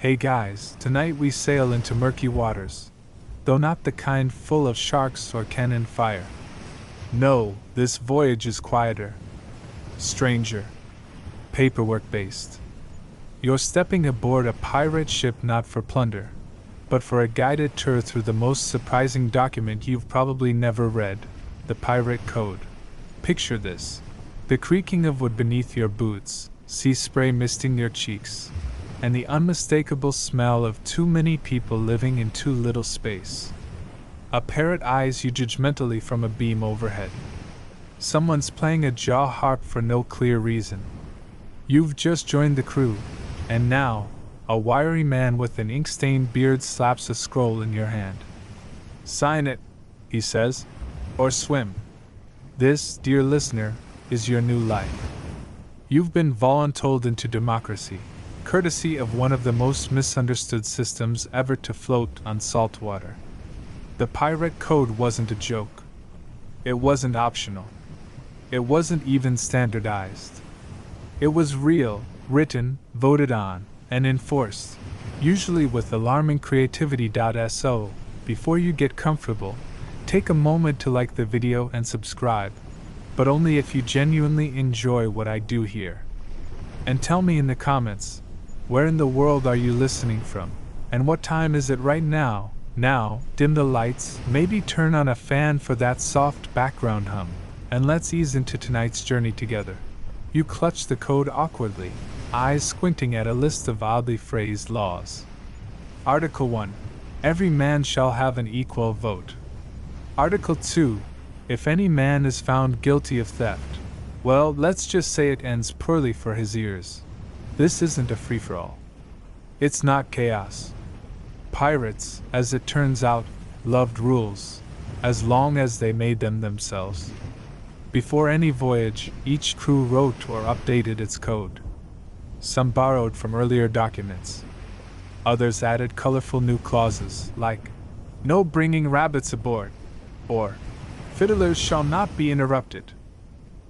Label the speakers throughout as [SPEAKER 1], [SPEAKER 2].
[SPEAKER 1] Hey guys, tonight we sail into murky waters. Though not the kind full of sharks or cannon fire. No, this voyage is quieter, stranger, paperwork-based. You're stepping aboard a pirate ship not for plunder, but for a guided tour through the most surprising document you've probably never read, the Pirate Code. Picture this: the creaking of wood beneath your boots, sea spray misting your cheeks, and the unmistakable smell of too many people living in too little space. A parrot eyes you judgmentally from a beam overhead. Someone's playing a jaw harp for no clear reason. You've just joined the crew, and now, a wiry man with an ink-stained beard slaps a scroll in your hand. "Sign it," he says, "or swim." This, dear listener, is your new life. You've been voluntold into democracy, courtesy of one of the most misunderstood systems ever to float on salt water. The Pirate Code wasn't a joke. It wasn't optional. It wasn't even standardized. It was real, written, voted on, and enforced, usually with alarming creativity. So, before you get comfortable, take a moment to like the video and subscribe, but only if you genuinely enjoy what I do here. And tell me in the comments, where in the world are you listening from, and what time is it right now? Now, dim the lights, maybe turn on a fan for that soft background hum, and let's ease into tonight's journey together. You clutch the code awkwardly, eyes squinting at a list of oddly phrased laws. Article 1. Every man shall have an equal vote. Article 2. If any man is found guilty of theft, well, let's just say it ends poorly for his ears. This isn't a free-for-all. It's not chaos. Pirates, as it turns out, loved rules, as long as they made them themselves. Before any voyage, each crew wrote or updated its code. Some borrowed from earlier documents. Others added colorful new clauses, like, "No bringing rabbits aboard," or, "Fiddlers shall not be interrupted."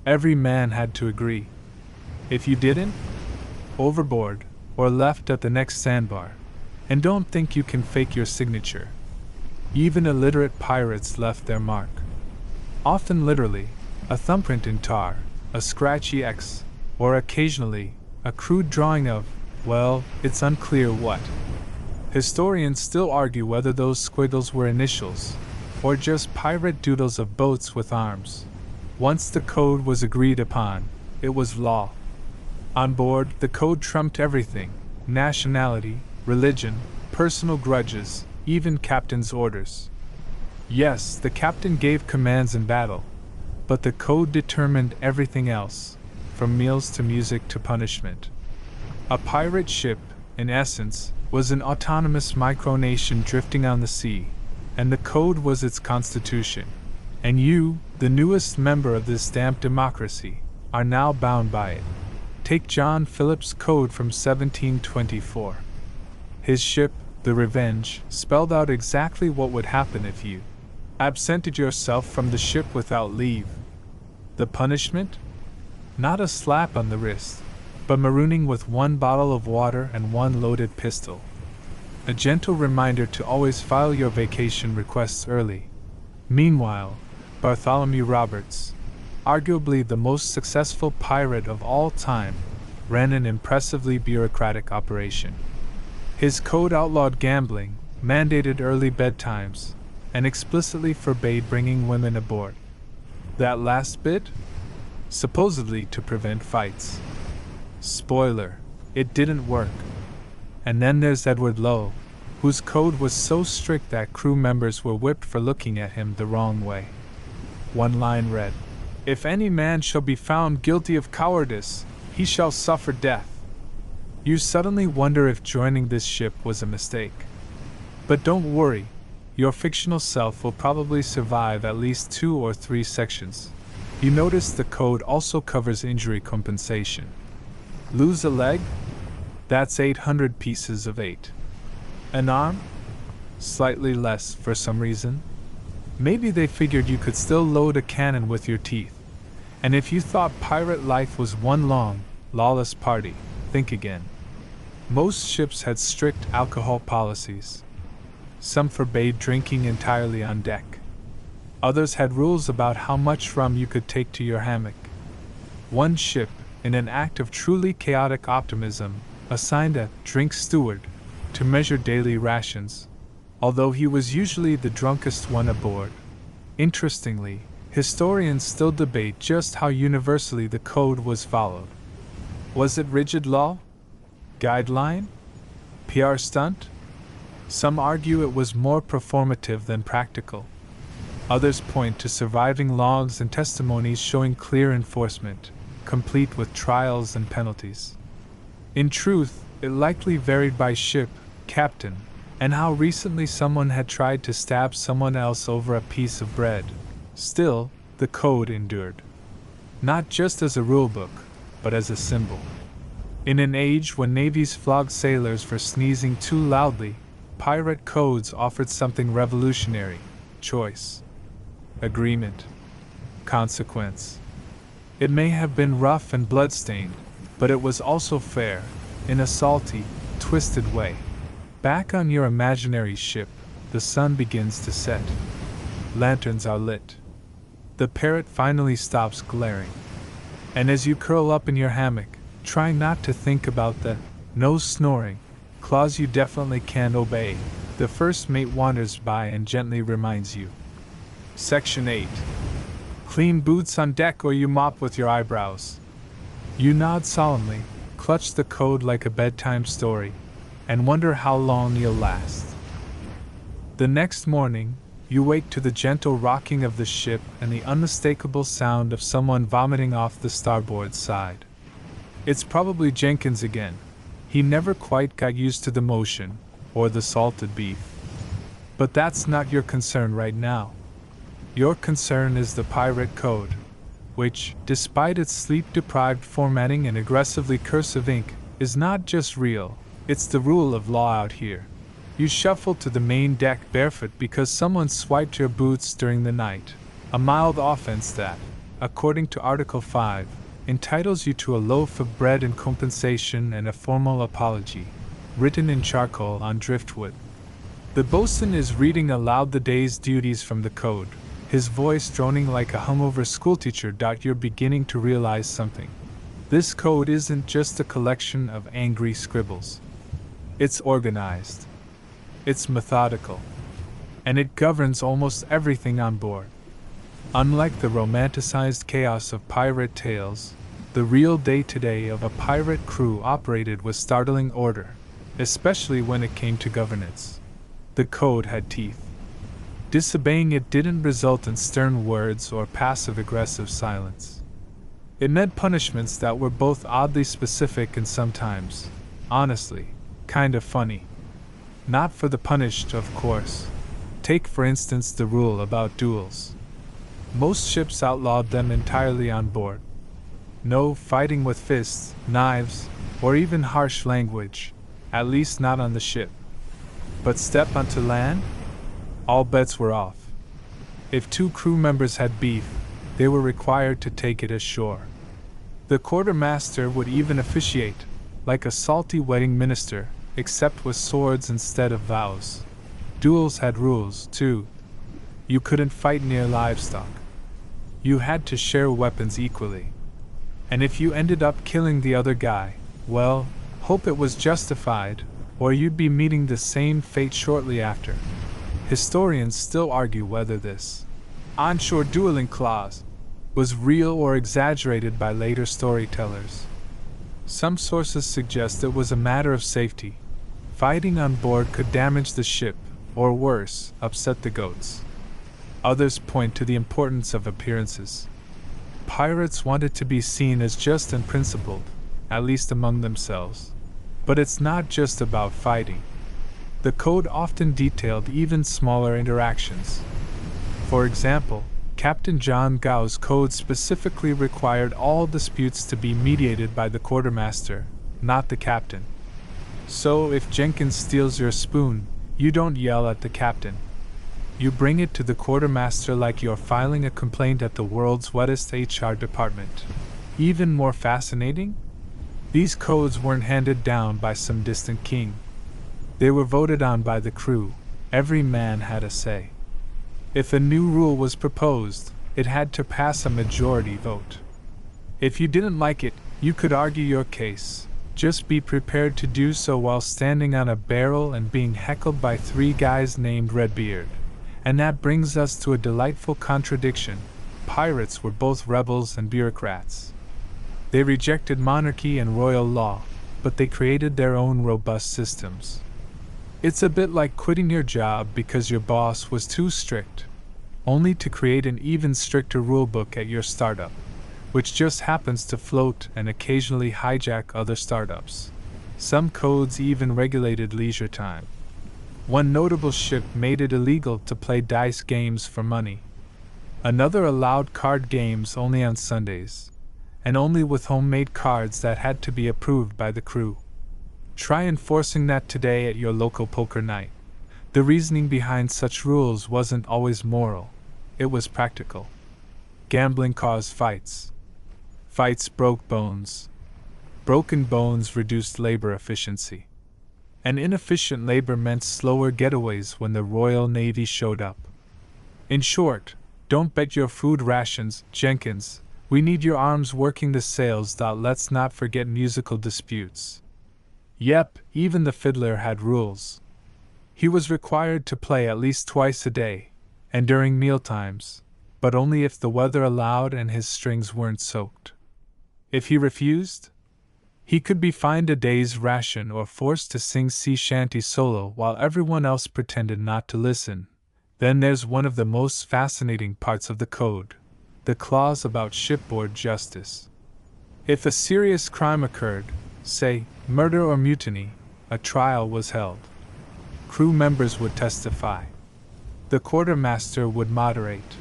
[SPEAKER 1] Every man had to agree. If you didn't, overboard, or left at the next sandbar. And don't think you can fake your signature. Even illiterate pirates left their mark. Often literally, a thumbprint in tar, a scratchy X, or occasionally, a crude drawing of, well, it's unclear what. Historians still argue whether those squiggles were initials, or just pirate doodles of boats with arms. Once the code was agreed upon, it was law. On board, the code trumped everything: nationality, religion, personal grudges, even captain's orders. Yes, the captain gave commands in battle, but the code determined everything else, from meals to music to punishment. A pirate ship, in essence, was an autonomous micronation drifting on the sea, and the code was its constitution. And you, the newest member of this damp democracy, are now bound by it. Take John Philip's code from 1724. His ship, the Revenge, spelled out exactly what would happen if you absented yourself from the ship without leave. The punishment? Not a slap on the wrist, but marooning with 1 bottle of water and 1 loaded pistol. A gentle reminder to always file your vacation requests early. Meanwhile, Bartholomew Roberts, arguably the most successful pirate of all time, ran an impressively bureaucratic operation. His code outlawed gambling, mandated early bedtimes, and explicitly forbade bringing women aboard. That last bit? Supposedly to prevent fights. Spoiler, it didn't work. And then there's Edward Lowe, whose code was so strict that crew members were whipped for looking at him the wrong way. One line read, "If any man shall be found guilty of cowardice, he shall suffer death." You suddenly wonder if joining this ship was a mistake. But don't worry, your fictional self will probably survive at least 2 or 3 sections. You notice the code also covers injury compensation. Lose a leg? That's 800 pieces of 8. An arm? Slightly less for some reason. Maybe they figured you could still load a cannon with your teeth. And if you thought pirate life was one long, lawless party, think again. Most ships had strict alcohol policies. Some forbade drinking entirely on deck. Others had rules about how much rum you could take to your hammock. One ship, in an act of truly chaotic optimism, assigned a drink steward to measure daily rations, although he was usually the drunkest one aboard. Interestingly, historians still debate just how universally the code was followed. Was it rigid law? Guideline? PR stunt? Some argue it was more performative than practical. Others point to surviving logs and testimonies showing clear enforcement, complete with trials and penalties. In truth, it likely varied by ship, captain, and how recently someone had tried to stab someone else over a piece of bread. Still, the code endured. Not just as a rulebook, but as a symbol. In an age when navies flogged sailors for sneezing too loudly, pirate codes offered something revolutionary: choice, agreement, consequence. It may have been rough and bloodstained, but it was also fair, in a salty, twisted way. Back on your imaginary ship, the sun begins to set. Lanterns are lit. The parrot finally stops glaring. And as you curl up in your hammock, trying not to think about the no snoring clause you definitely can't obey, the first mate wanders by and gently reminds you. Section 8. Clean boots on deck or you mop with your eyebrows. You nod solemnly, clutch the code like a bedtime story, and wonder how long you'll last. The next morning, you wake to the gentle rocking of the ship and the unmistakable sound of someone vomiting off the starboard side. It's probably Jenkins again. He never quite got used to the motion, or the salted beef. But that's not your concern right now. Your concern is the pirate code, which, despite its sleep-deprived formatting and aggressively cursive ink, is not just real, it's the rule of law out here. You shuffle to the main deck barefoot because someone swiped your boots during the night, a mild offense that, according to Article 5, entitles you to a loaf of bread in compensation and a formal apology, written in charcoal on driftwood. The bosun is reading aloud the day's duties from the code, his voice droning like a hungover schoolteacher. You're beginning to realize something. This code isn't just a collection of angry scribbles. It's organized. It's methodical. And it governs almost everything on board. Unlike the romanticized chaos of pirate tales, the real day-to-day of a pirate crew operated with startling order, especially when it came to governance. The code had teeth. Disobeying it didn't result in stern words or passive-aggressive silence. It meant punishments that were both oddly specific and sometimes, honestly, kind of funny. Not for the punished, of course. Take, for instance, the rule about duels. Most ships outlawed them entirely on board. No fighting with fists, knives, or even harsh language, at least not on the ship. But step onto land? All bets were off. If two crew members had beef, they were required to take it ashore. The quartermaster would even officiate, like a salty wedding minister, except with swords instead of vows. Duels had rules, too. You couldn't fight near livestock. You had to share weapons equally. And if you ended up killing the other guy, well, hope it was justified, or you'd be meeting the same fate shortly after. Historians still argue whether this onshore dueling clause was real or exaggerated by later storytellers. Some sources suggest it was a matter of safety. Fighting on board could damage the ship, or worse, upset the goats. Others point to the importance of appearances. Pirates wanted to be seen as just and principled, at least among themselves. But it's not just about fighting. The code often detailed even smaller interactions. For example, Captain John Gow's code specifically required all disputes to be mediated by the quartermaster, not the captain. So if Jenkins steals your spoon, you don't yell at the captain. You bring it to the quartermaster like you're filing a complaint at the world's wettest HR department. Even more fascinating? These codes weren't handed down by some distant king. They were voted on by the crew. Every man had a say. If a new rule was proposed, it had to pass a majority vote. If you didn't like it, you could argue your case. Just be prepared to do so while standing on a barrel and being heckled by 3 guys named Redbeard. And that brings us to a delightful contradiction. Pirates were both rebels and bureaucrats. They rejected monarchy and royal law, but they created their own robust systems. It's a bit like quitting your job because your boss was too strict, only to create an even stricter rulebook at your startup, which just happens to float and occasionally hijack other startups. Some codes even regulated leisure time. One notable ship made it illegal to play dice games for money. Another allowed card games only on Sundays, and only with homemade cards that had to be approved by the crew. Try enforcing that today at your local poker night. The reasoning behind such rules wasn't always moral, it was practical. Gambling caused fights. Fights broke bones. Broken bones reduced labor efficiency. And inefficient labor meant slower getaways when the Royal Navy showed up. In short, don't bet your food rations, Jenkins. We need your arms working the sails. Let's not forget musical disputes. Yep, even the fiddler had rules. He was required to play at least twice a day, and during mealtimes, but only if the weather allowed and his strings weren't soaked. If he refused, he could be fined a day's ration or forced to sing sea shanty solo while everyone else pretended not to listen. Then there's one of the most fascinating parts of the code, the clause about shipboard justice. If a serious crime occurred, say, murder or mutiny, a trial was held. Crew members would testify. The quartermaster would moderate.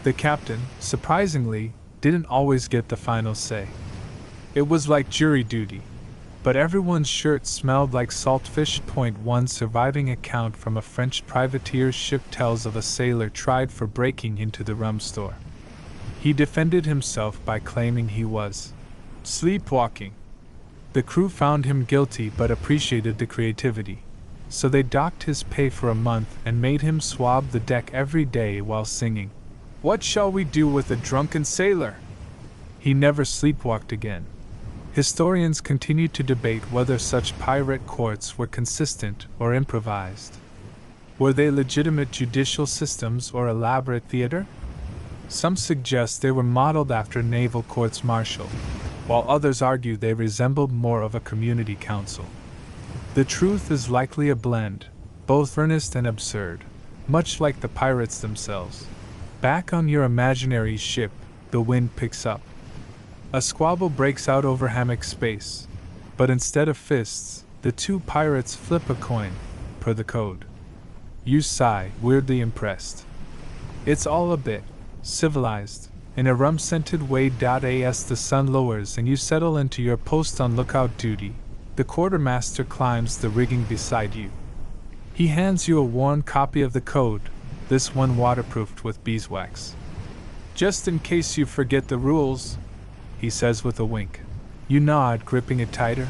[SPEAKER 1] The captain, surprisingly, didn't always get the final say. It was like jury duty, but everyone's shirt smelled like saltfish. One surviving account from a French privateer's ship tells of a sailor tried for breaking into the rum store. He defended himself by claiming he was sleepwalking. The crew found him guilty but appreciated the creativity, so they docked his pay for a month and made him swab the deck every day while singing, "What shall we do with a drunken sailor?" He never sleepwalked again. Historians continue to debate whether such pirate courts were consistent or improvised. Were they legitimate judicial systems or elaborate theater? Some suggest they were modeled after naval courts-martial, while others argue they resembled more of a community council. The truth is likely a blend, both earnest and absurd, much like the pirates themselves. Back on your imaginary ship, the wind picks up. A squabble breaks out over hammock space, but instead of fists, the 2 pirates flip a coin, per the code. You sigh, weirdly impressed. It's all a bit civilized, in a rum-scented way. As the sun lowers and you settle into your post on lookout duty, the quartermaster climbs the rigging beside you. He hands you a worn copy of the code, this one waterproofed with beeswax. "Just in case you forget the rules," he says with a wink. You nod, gripping it tighter.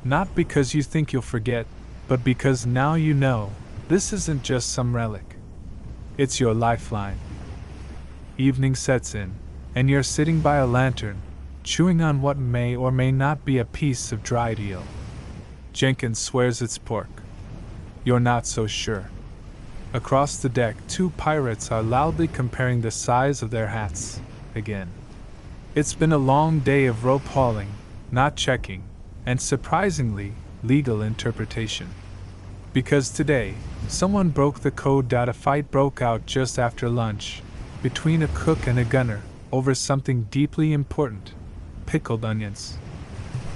[SPEAKER 1] Not because you think you'll forget, but because now you know, this isn't just some relic. It's your lifeline. Evening sets in, and you're sitting by a lantern, chewing on what may or may not be a piece of dried eel. Jenkins swears it's pork. You're not so sure. Across the deck, 2 pirates are loudly comparing the size of their hats, again. It's been a long day of rope hauling, not checking, and surprisingly, legal interpretation. Because today, someone broke the code. A fight broke out just after lunch, between a cook and a gunner, over something deeply important: pickled onions.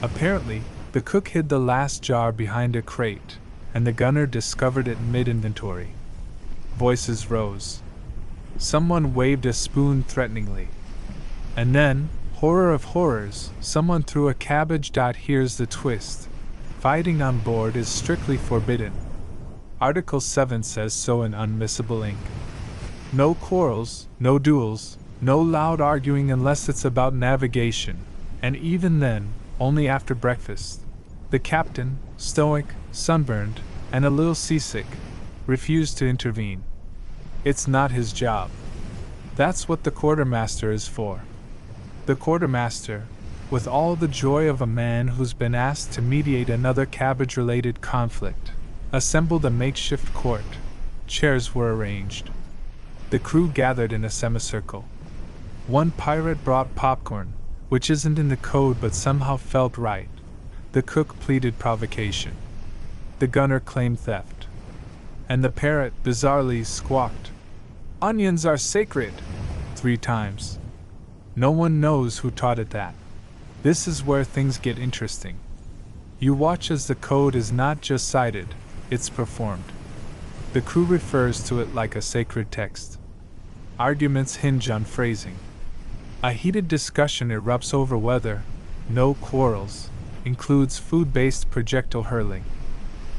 [SPEAKER 1] Apparently, the cook hid the last jar behind a crate, and the gunner discovered it mid-inventory. Voices rose. Someone waved a spoon threateningly. And then, horror of horrors, someone threw a cabbage. Here's the twist: fighting on board is strictly forbidden. Article 7 says so in unmissable ink. No quarrels, no duels, no loud arguing unless it's about navigation, and even then, only after breakfast. The captain, stoic, sunburned, and a little seasick, refused to intervene. It's not his job. That's what the quartermaster is for. The quartermaster, with all the joy of a man who's been asked to mediate another cabbage-related conflict, assembled a makeshift court. Chairs were arranged. The crew gathered in a semicircle. One pirate brought popcorn, which isn't in the code but somehow felt right. The cook pleaded provocation. The gunner claimed theft. And the parrot bizarrely squawked, "Onions are sacred!" 3 times. No one knows who taught it that. This is where things get interesting. You watch as the code is not just cited, it's performed. The crew refers to it like a sacred text. Arguments hinge on phrasing. A heated discussion erupts over whether "no quarrels" includes food-based projectile hurling.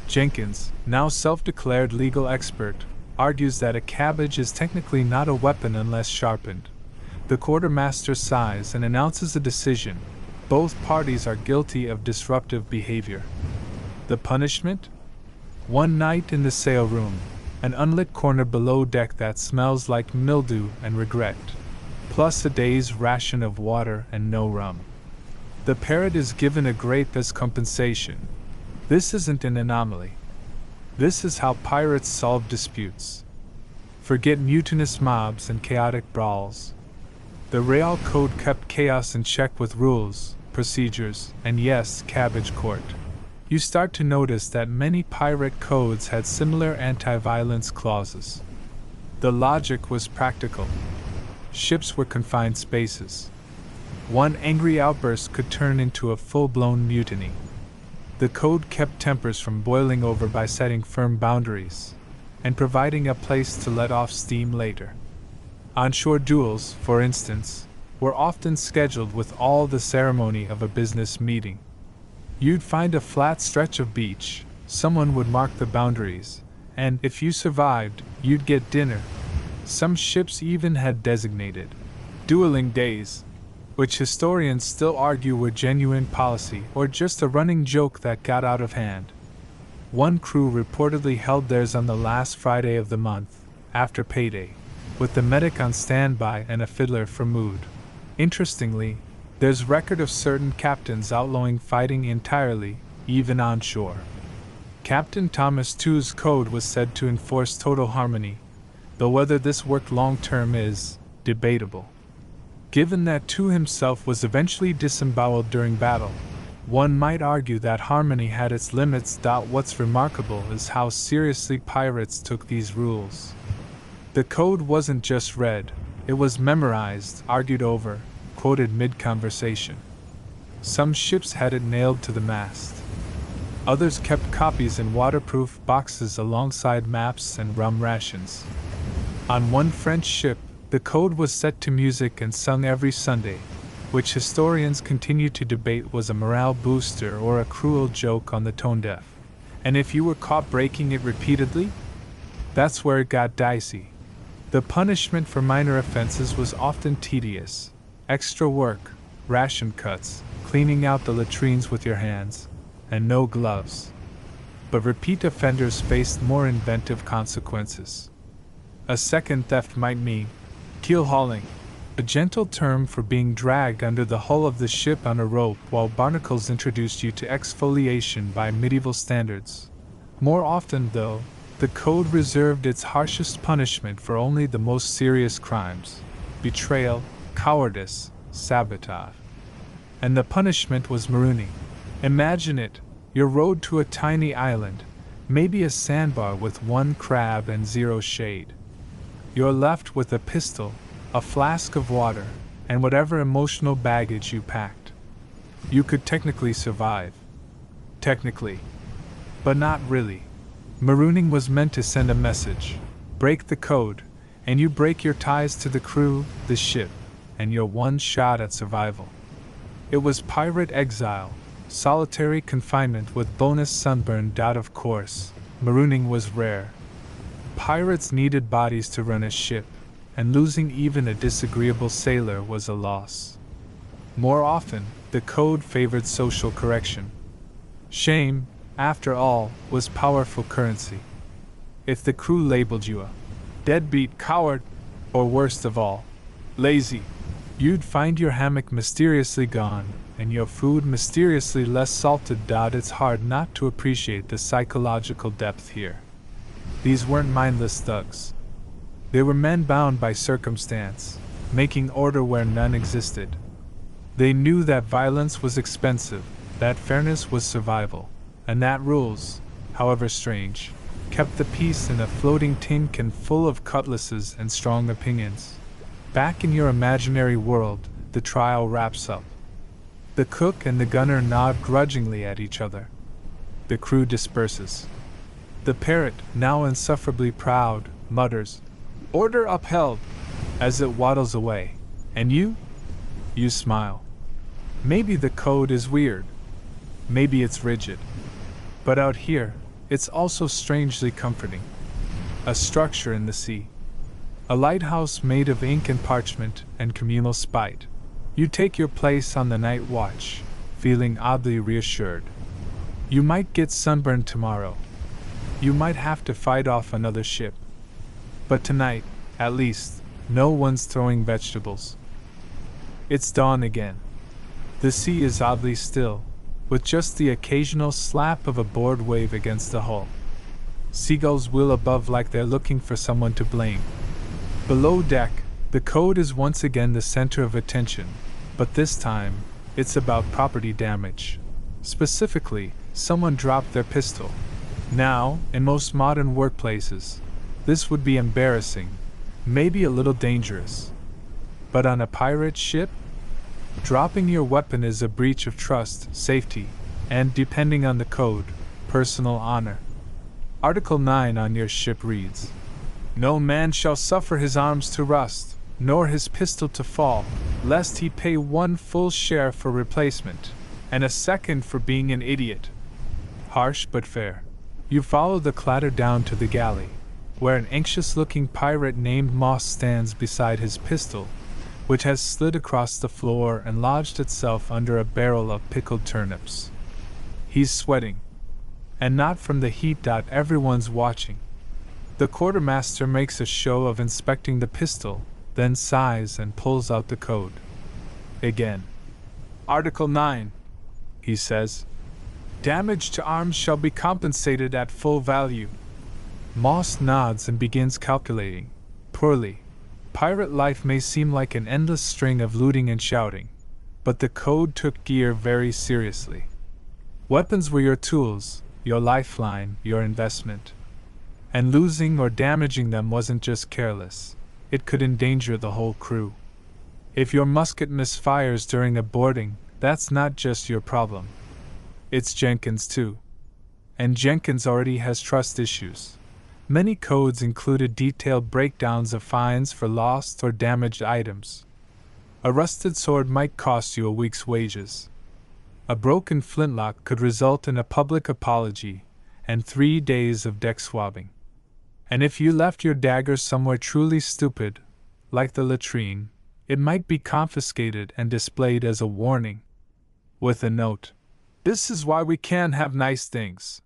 [SPEAKER 1] Jenkins, now self-declared legal expert, argues that a cabbage is technically not a weapon unless sharpened. The quartermaster sighs and announces a decision. Both parties are guilty of disruptive behavior. The punishment? 1 night in the sail room, an unlit corner below deck that smells like mildew and regret, plus a day's ration of water and no rum. The parrot is given a grape as compensation. This isn't an anomaly. This is how pirates solve disputes. Forget mutinous mobs and chaotic brawls. The Real Code kept chaos in check with rules, procedures, and yes, cabbage court. You start to notice that many pirate codes had similar anti-violence clauses. The logic was practical. Ships were confined spaces. One angry outburst could turn into a full-blown mutiny. The code kept tempers from boiling over by setting firm boundaries and providing a place to let off steam later. On-shore duels, for instance, were often scheduled with all the ceremony of a business meeting. You'd find a flat stretch of beach, someone would mark the boundaries, and if you survived, you'd get dinner. Some ships even had designated dueling days, which historians still argue were genuine policy or just a running joke that got out of hand. One crew reportedly held theirs on the last Friday of the month, after payday, with the medic on standby and a fiddler for mood. Interestingly, there's record of certain captains outlawing fighting entirely, even on shore. Captain Thomas Tew's code was said to enforce total harmony, though whether this worked long-term is debatable. Given that Tew himself was eventually disemboweled during battle, one might argue that harmony had its limits. What's remarkable is how seriously pirates took these rules. The code wasn't just read, it was memorized, argued over, quoted mid-conversation. Some ships had it nailed to the mast. Others kept copies in waterproof boxes alongside maps and rum rations. On one French ship, the code was set to music and sung every Sunday, which historians continue to debate was a morale booster or a cruel joke on the tone-deaf. And if you were caught breaking it repeatedly, that's where it got dicey. The punishment for minor offenses was often tedious. Extra work, ration cuts, cleaning out the latrines with your hands, and no gloves. But repeat offenders faced more inventive consequences. A second theft might mean keel hauling, a gentle term for being dragged under the hull of the ship on a rope while barnacles introduced you to exfoliation by medieval standards. More often, though, the code reserved its harshest punishment for only the most serious crimes: betrayal, cowardice, sabotage. And the punishment was marooning. Imagine it, you're rowed to a tiny island, maybe a sandbar with 1 crab and 0 shade. You're left with a pistol, a flask of water, and whatever emotional baggage you packed. You could technically survive. Technically. But not really. Marooning was meant to send a message. Break the code, and you break your ties to the crew, the ship, and you're one shot at survival. It was pirate exile, solitary confinement with bonus sunburn. Of course, marooning was rare. Pirates needed bodies to run a ship, and losing even a disagreeable sailor was a loss. More often, the code favored social correction. Shame, after all, was powerful currency. If the crew labeled you a deadbeat coward, or worst of all, lazy, you'd find your hammock mysteriously gone, and your food mysteriously less salted. It's hard not to appreciate the psychological depth here. These weren't mindless thugs. They were men bound by circumstance, making order where none existed. They knew that violence was expensive, that fairness was survival, and that rules, however strange, kept the peace in a floating tin can full of cutlasses and strong opinions. Back in your imaginary world, the trial wraps up. The cook and the gunner nod grudgingly at each other. The crew disperses. The parrot, now insufferably proud, mutters, "Order upheld," as it waddles away. And you? You smile. Maybe the code is weird. Maybe it's rigid. But out here, it's also strangely comforting. A structure in the sea. A lighthouse made of ink and parchment and communal spite. You take your place on the night watch, feeling oddly reassured. You might get sunburned tomorrow. You might have to fight off another ship. But tonight, at least, no one's throwing vegetables. It's dawn again. The sea is oddly still, with just the occasional slap of a board wave against the hull. Seagulls wheel above like they're looking for someone to blame. Below deck, the code is once again the center of attention, but this time, it's about property damage. Specifically, someone dropped their pistol. Now, in most modern workplaces, this would be embarrassing, maybe a little dangerous. But on a pirate ship, dropping your weapon is a breach of trust, safety, and, depending on the code, personal honor. Article 9 on your ship reads, "No man shall suffer his arms to rust, nor his pistol to fall, lest he pay one full share for replacement, and a second for being an idiot." Harsh but fair. You follow the clatter down to the galley, where an anxious-looking pirate named Moss stands beside his pistol, which has slid across the floor and lodged itself under a barrel of pickled turnips. He's sweating. And not from the heat. Everyone's watching. The quartermaster makes a show of inspecting the pistol, then sighs and pulls out the code. Again. "Article 9, he says. "Damage to arms shall be compensated at full value." Moss nods and begins calculating. Poorly. Pirate life may seem like an endless string of looting and shouting, but the code took gear very seriously. Weapons were your tools, your lifeline, your investment. And losing or damaging them wasn't just careless, it could endanger the whole crew. If your musket misfires during a boarding, that's not just your problem. It's Jenkins too. And Jenkins already has trust issues. Many codes included detailed breakdowns of fines for lost or damaged items. A rusted sword might cost you a week's wages. A broken flintlock could result in a public apology and 3 days of deck swabbing. And if you left your dagger somewhere truly stupid, like the latrine, it might be confiscated and displayed as a warning. With a note, "This is why we can't have nice things."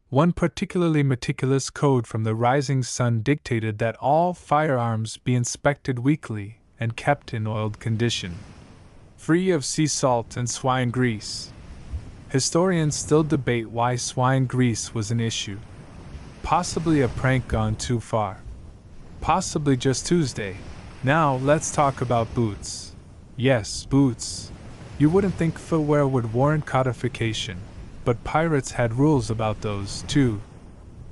[SPEAKER 1] One particularly meticulous code from the Rising Sun dictated that all firearms be inspected weekly and kept in oiled condition, free of sea salt and swine grease. Historians still debate why swine grease was an issue. Possibly a prank gone too far. Possibly just Tuesday. Now let's talk about boots. Yes, boots. You wouldn't think footwear would warrant codification, but pirates had rules about those, too.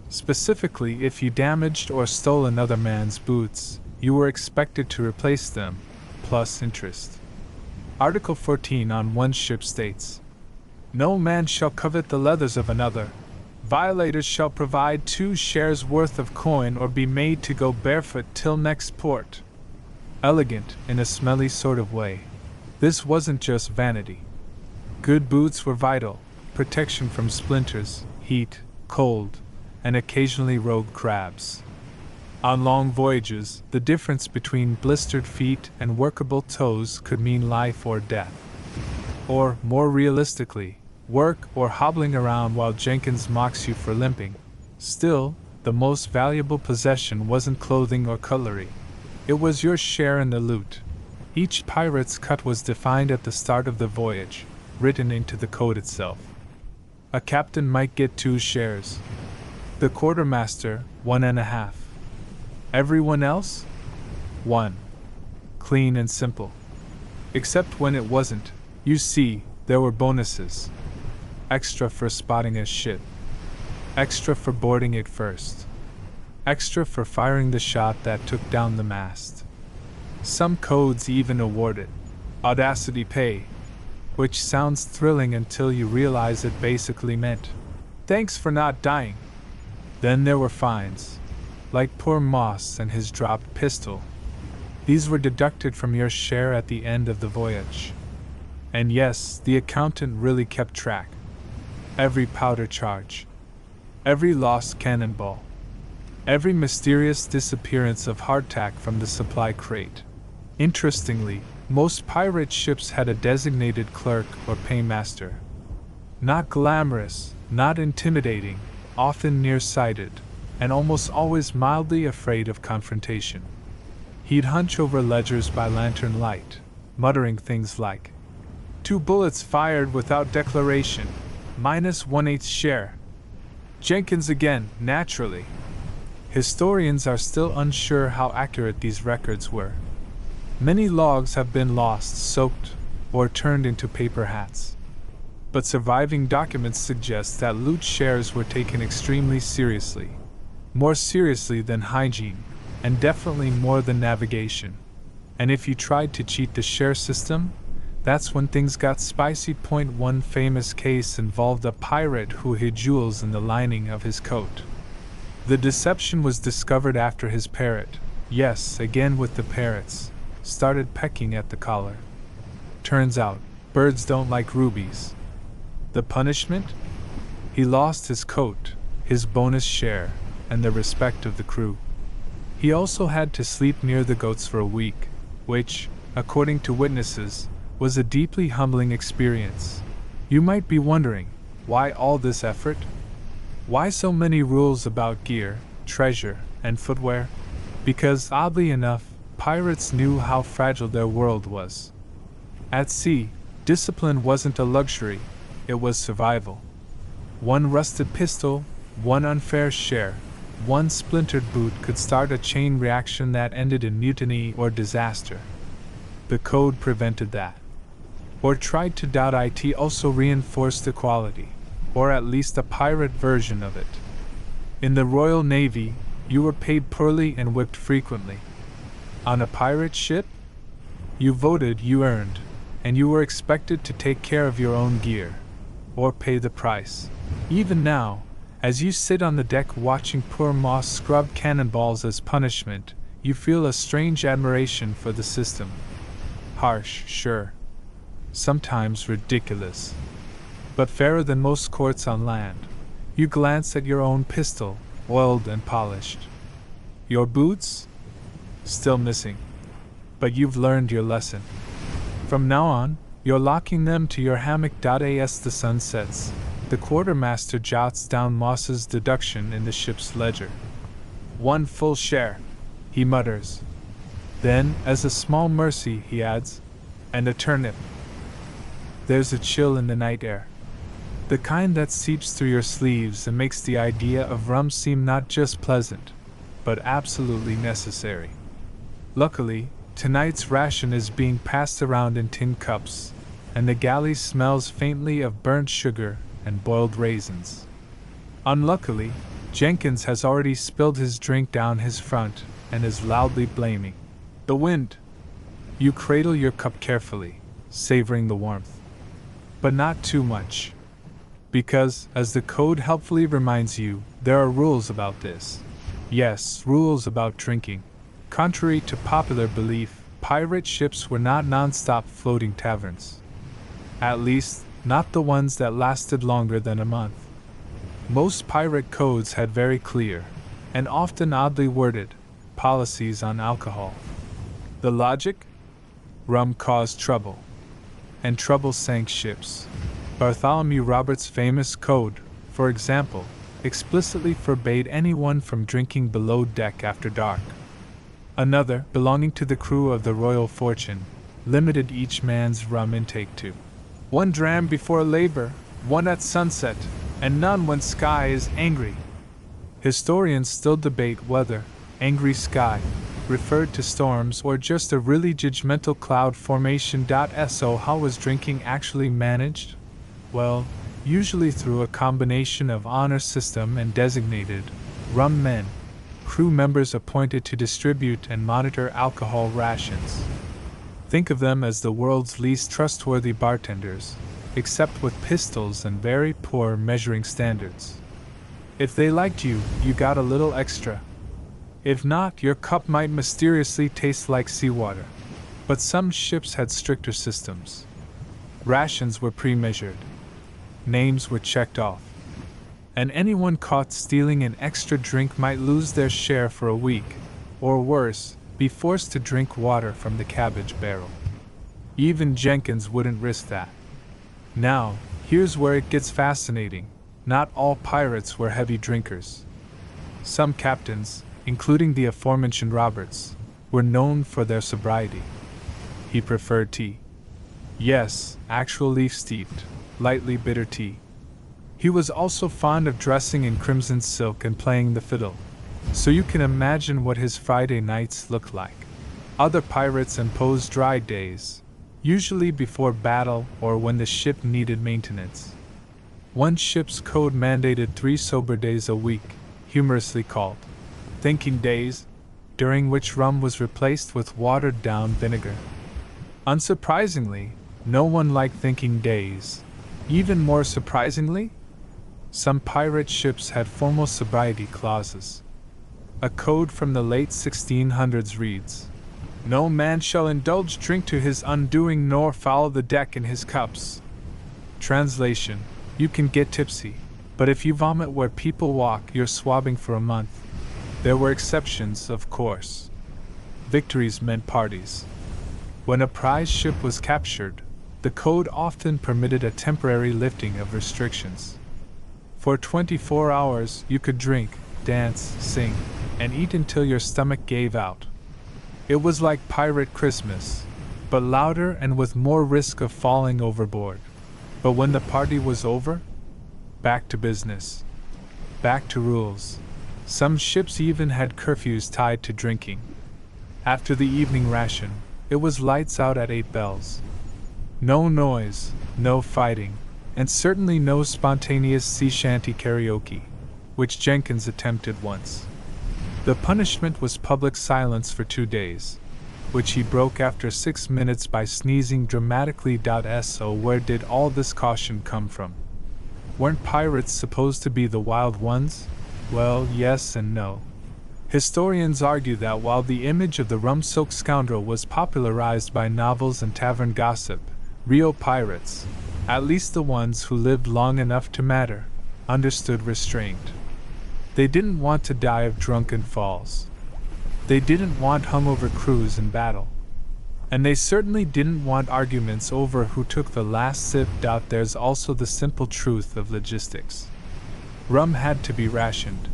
[SPEAKER 1] Specifically, if you damaged or stole another man's boots, you were expected to replace them, plus interest. Article 14 on one ship states, "No man shall covet the leathers of another. Violators shall provide 2 shares worth of coin or be made to go barefoot till next port." Elegant, in a smelly sort of way. This wasn't just vanity. Good boots were vital. Protection from splinters, heat, cold, and occasionally rogue crabs. On long voyages, the difference between blistered feet and workable toes could mean life or death. or, more realistically, work or hobbling around while Jenkins mocks you for limping. Still, the most valuable possession wasn't clothing or cutlery. It was your share in the loot. Each pirate's cut was defined at the start of the voyage, written into the code itself. A captain might get 2 shares. The quartermaster, 1.5. Everyone else? 1. Clean and simple. Except when it wasn't. You see, there were bonuses. Extra for spotting a ship. Extra for boarding it first. Extra for firing the shot that took down the mast. Some codes even awarded audacity pay, which sounds thrilling until you realize it basically meant, thanks for not dying. Then there were fines, like poor Moss and his dropped pistol. These were deducted from your share at the end of the voyage. And yes, the accountant really kept track. Every powder charge, every lost cannonball, every mysterious disappearance of hardtack from the supply crate. Interestingly, most pirate ships had a designated clerk or paymaster. Not glamorous, not intimidating, often nearsighted, and almost always mildly afraid of confrontation. He'd hunch over ledgers by lantern light, muttering things like, 2 bullets fired without declaration, minus 1/8 share. Jenkins again, naturally. Historians are still unsure how accurate these records were. Many logs have been lost, soaked, or turned into paper hats. But surviving documents suggest that loot shares were taken extremely seriously. More seriously than hygiene, and definitely more than navigation. And if you tried to cheat the share system, that's when things got spicy. One famous case involved a pirate who hid jewels in the lining of his coat. The deception was discovered after his parrot, yes, again with the parrots, started pecking at the collar. Turns out, birds don't like rubies. The punishment? He lost his coat, his bonus share, and the respect of the crew. He also had to sleep near the goats for a week, which, according to witnesses, was a deeply humbling experience. You might be wondering, why all this effort? Why so many rules about gear, treasure, and footwear? Because, oddly enough, pirates knew how fragile their world was. At sea, discipline wasn't a luxury, it was survival. One rusted pistol, one unfair share, one splintered boot could start a chain reaction that ended in mutiny or disaster. The code prevented that. Or tried to. It also reinforced equality, or at least a pirate version of it. In the Royal Navy, you were paid poorly and whipped frequently. On a pirate ship? You voted, you earned, and you were expected to take care of your own gear, or pay the price. Even now, as you sit on the deck watching poor Moss scrub cannonballs as punishment, you feel a strange admiration for the system. Harsh, sure. Sometimes ridiculous. But fairer than most courts on land. You glance at your own pistol, oiled and polished. Your boots? Still missing. But you've learned your lesson. From now on, you're locking them to your hammock. As the sun sets, the quartermaster jots down Moss's deduction in the ship's ledger. 1 full share, he mutters. Then, as a small mercy, he adds, and a turnip. There's a chill in the night air. The kind that seeps through your sleeves and makes the idea of rum seem not just pleasant, but absolutely necessary. Luckily, tonight's ration is being passed around in tin cups, and the galley smells faintly of burnt sugar and boiled raisins. Unluckily, Jenkins has already spilled his drink down his front and is loudly blaming the wind. You cradle your cup carefully, savoring the warmth. But not too much. Because, as the code helpfully reminds you, there are rules about this. Yes, rules about drinking. Contrary to popular belief, pirate ships were not non-stop floating taverns. At least, not the ones that lasted longer than a month. Most pirate codes had very clear, and often oddly worded, policies on alcohol. The logic? Rum caused trouble. and trouble sank ships. Bartholomew Roberts' famous code, for example, explicitly forbade anyone from drinking below deck after dark. Another, belonging to the crew of the Royal Fortune, limited each man's rum intake to 1 dram before labor, 1 at sunset, and none when sky is angry. Historians still debate whether angry sky referred to storms or just a really judgmental cloud formation. So how was drinking actually managed? Well, usually through a combination of honor system and designated rum men, crew members appointed to distribute and monitor alcohol rations. Think of them as the world's least trustworthy bartenders, except with pistols and very poor measuring standards. If they liked you, you got a little extra. If not, your cup might mysteriously taste like seawater. But some ships had stricter systems. Rations were pre-measured. Names were checked off. And anyone caught stealing an extra drink might lose their share for a week, or worse, be forced to drink water from the cabbage barrel. Even Jenkins wouldn't risk that. Now, here's where it gets fascinating. Not all pirates were heavy drinkers. Some captains, including the aforementioned Roberts, were known for their sobriety. He preferred tea. Yes, actual leaf-steeped, lightly bitter tea. He was also fond of dressing in crimson silk and playing the fiddle, so you can imagine what his Friday nights looked like. Other pirates imposed dry days, usually before battle or when the ship needed maintenance. One ship's code mandated 3 sober days a week, humorously called thinking days, during which rum was replaced with watered-down vinegar. Unsurprisingly, no one liked thinking days. Even more surprisingly, some pirate ships had formal sobriety clauses. A code from the late 1600s reads, "No man shall indulge drink to his undoing nor foul the deck in his cups." Translation: you can get tipsy, but if you vomit where people walk, you're swabbing for a month. There were exceptions, of course. Victories meant parties. When a prize ship was captured, the code often permitted a temporary lifting of restrictions. For 24 hours, you could drink, dance, sing, and eat until your stomach gave out. It was like Pirate Christmas, but louder and with more risk of falling overboard. But when the party was over, back to business. Back to rules. Some ships even had curfews tied to drinking. After the evening ration, it was lights out at 8 bells. No noise, no fighting, and certainly no spontaneous sea shanty karaoke, which Jenkins attempted once. The punishment was public silence for 2 days, which he broke after 6 minutes by sneezing dramatically. So where did all this caution come from? Weren't pirates supposed to be the wild ones? Well, yes and no. Historians argue that while the image of the rum-soaked scoundrel was popularized by novels and tavern gossip, real pirates, at least the ones who lived long enough to matter, understood restraint. They didn't want to die of drunken falls. They didn't want hungover crews in battle. And they certainly didn't want arguments over who took the last sip. There's also the simple truth of logistics. Rum had to be rationed.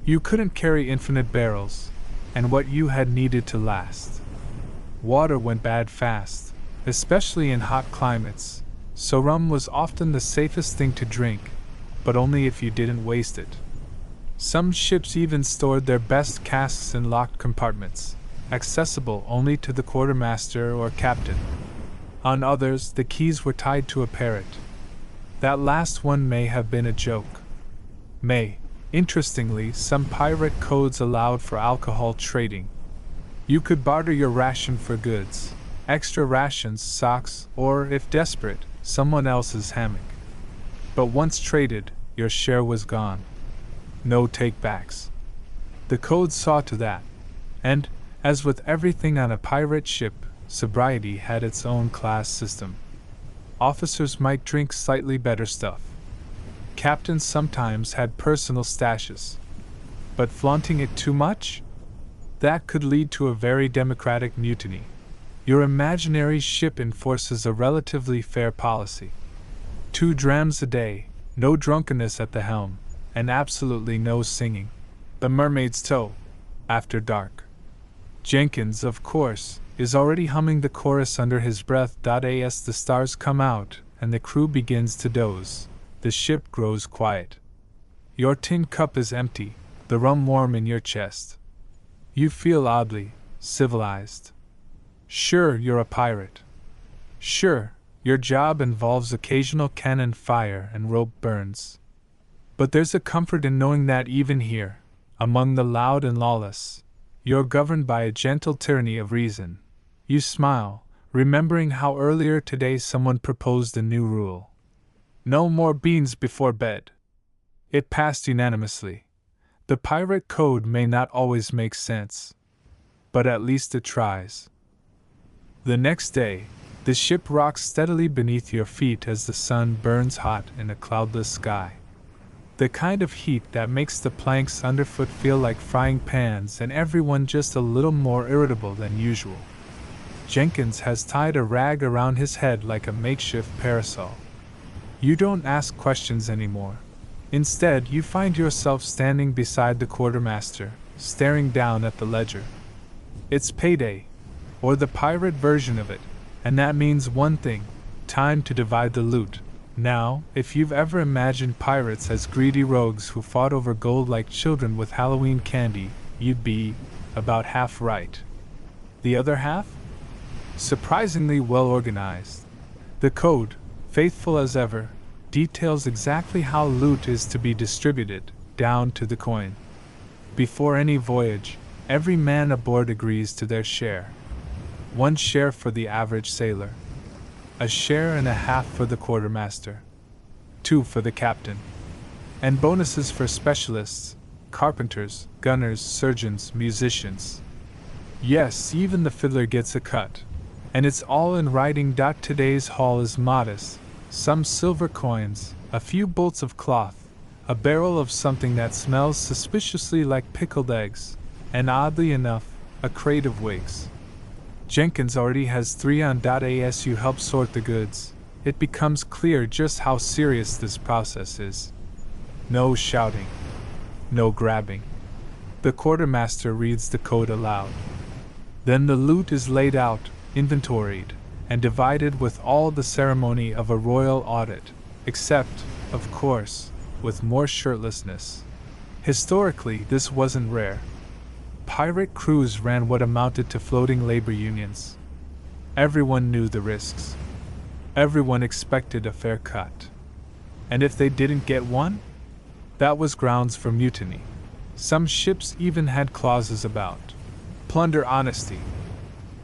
[SPEAKER 1] You couldn't carry infinite barrels, and what you had needed to last. Water went bad fast, especially in hot climates, so rum was often the safest thing to drink, but only if you didn't waste it. Some ships even stored their best casks in locked compartments, accessible only to the quartermaster or captain. On others, the keys were tied to a parrot. That last one may have been a joke. Interestingly, some pirate codes allowed for alcohol trading. You could barter your ration for goods, extra rations, socks, or, if desperate, someone else's hammock. But once traded, your share was gone. No take-backs. The code saw to that, and, as with everything on a pirate ship, sobriety had its own class system. Officers might drink slightly better stuff. Captains sometimes had personal stashes. But flaunting it too much? That could lead to a very democratic mutiny. Your imaginary ship enforces a relatively fair policy. 2 drams a day, no drunkenness at the helm, and absolutely no singing. The mermaid's toe. After dark. Jenkins, of course, is already humming the chorus under his breath. As the stars come out and the crew begins to doze, the ship grows quiet. Your tin cup is empty, the rum warm in your chest. You feel oddly civilized. Sure, you're a pirate. Sure, your job involves occasional cannon fire and rope burns. But there's a comfort in knowing that even here, among the loud and lawless, you're governed by a gentle tyranny of reason. You smile, remembering how earlier today someone proposed a new rule. No more beans before bed. It passed unanimously. The pirate code may not always make sense, but at least it tries. The next day, the ship rocks steadily beneath your feet as the sun burns hot in a cloudless sky. The kind of heat that makes the planks underfoot feel like frying pans and everyone just a little more irritable than usual. Jenkins has tied a rag around his head like a makeshift parasol. You don't ask questions anymore. Instead, you find yourself standing beside the quartermaster, staring down at the ledger. It's payday, or the pirate version of it, and that means one thing: time to divide the loot. Now, if you've ever imagined pirates as greedy rogues who fought over gold like children with Halloween candy, you'd be about half right. The other half? Surprisingly well organized. The code, faithful as ever, details exactly how loot is to be distributed, down to the coin. Before any voyage, every man aboard agrees to their share. 1 share for the average sailor. 1.5 shares for the quartermaster. 2 for the captain. And bonuses for specialists, carpenters, gunners, surgeons, musicians. Yes, even the fiddler gets a cut. And it's all in writing. Today's haul is modest. Some silver coins, a few bolts of cloth, a barrel of something that smells suspiciously like pickled eggs, and oddly enough, a crate of wigs. Jenkins already has 3 on. As you help sort the goods, it becomes clear just how serious this process is. No shouting. No grabbing. The quartermaster reads the code aloud. Then the loot is laid out, inventoried, and divided with all the ceremony of a royal audit, except, of course, with more shirtlessness. Historically, this wasn't rare. Pirate crews ran what amounted to floating labor unions. Everyone knew the risks. Everyone expected a fair cut. And if they didn't get one, that was grounds for mutiny. Some ships even had clauses about plunder honesty.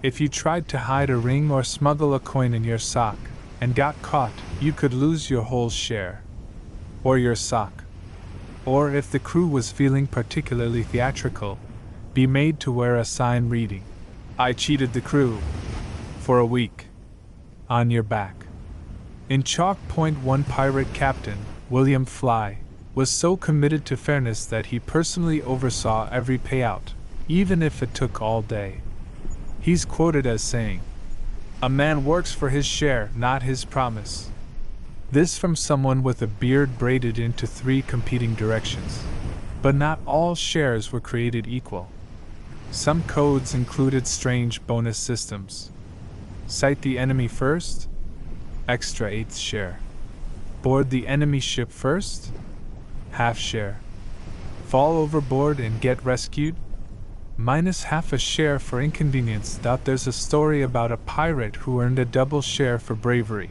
[SPEAKER 1] If you tried to hide a ring or smuggle a coin in your sock and got caught, you could lose your whole share. Or your sock. Or if the crew was feeling particularly theatrical, be made to wear a sign reading, "I cheated the crew," for a week. On your back. In Chalk Point, one pirate captain, William Fly, was so committed to fairness that he personally oversaw every payout, even if it took all day. He's quoted as saying, "A man works for his share, not his promise." This from someone with a beard braided into 3 competing directions. But not all shares were created equal. Some codes included strange bonus systems. Sight the enemy first? Extra 1/8 share. Board the enemy ship first? Half share. Fall overboard and get rescued? Minus half a share for inconvenience. There's a story about a pirate who earned a double share for bravery.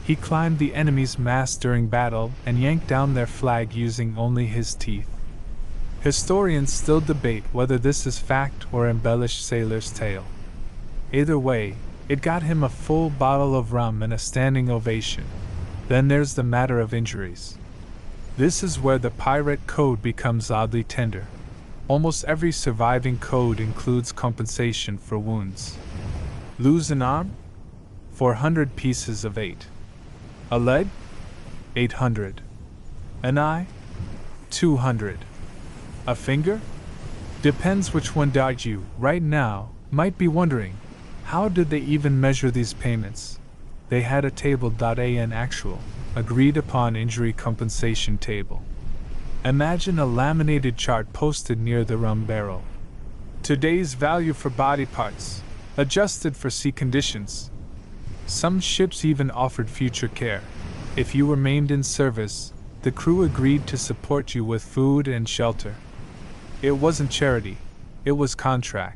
[SPEAKER 1] He climbed the enemy's mast during battle and yanked down their flag using only his teeth. Historians still debate whether this is fact or embellished sailor's tale. Either way, it got him a full bottle of rum and a standing ovation. Then there's the matter of injuries. This is where the pirate code becomes oddly tender. Almost every surviving code includes compensation for wounds. Lose an arm? 400 pieces of 8. A leg? 800. An eye? 200. A finger? Depends which one. You, right now, might be wondering, How did they even measure these payments? They had a table. An actual, agreed upon injury compensation table. Imagine a laminated chart posted near the rum barrel. Today's value for body parts, adjusted for sea conditions. Some ships even offered future care. If you were maimed in service, the crew agreed to support you with food and shelter. It wasn't charity, it was contract.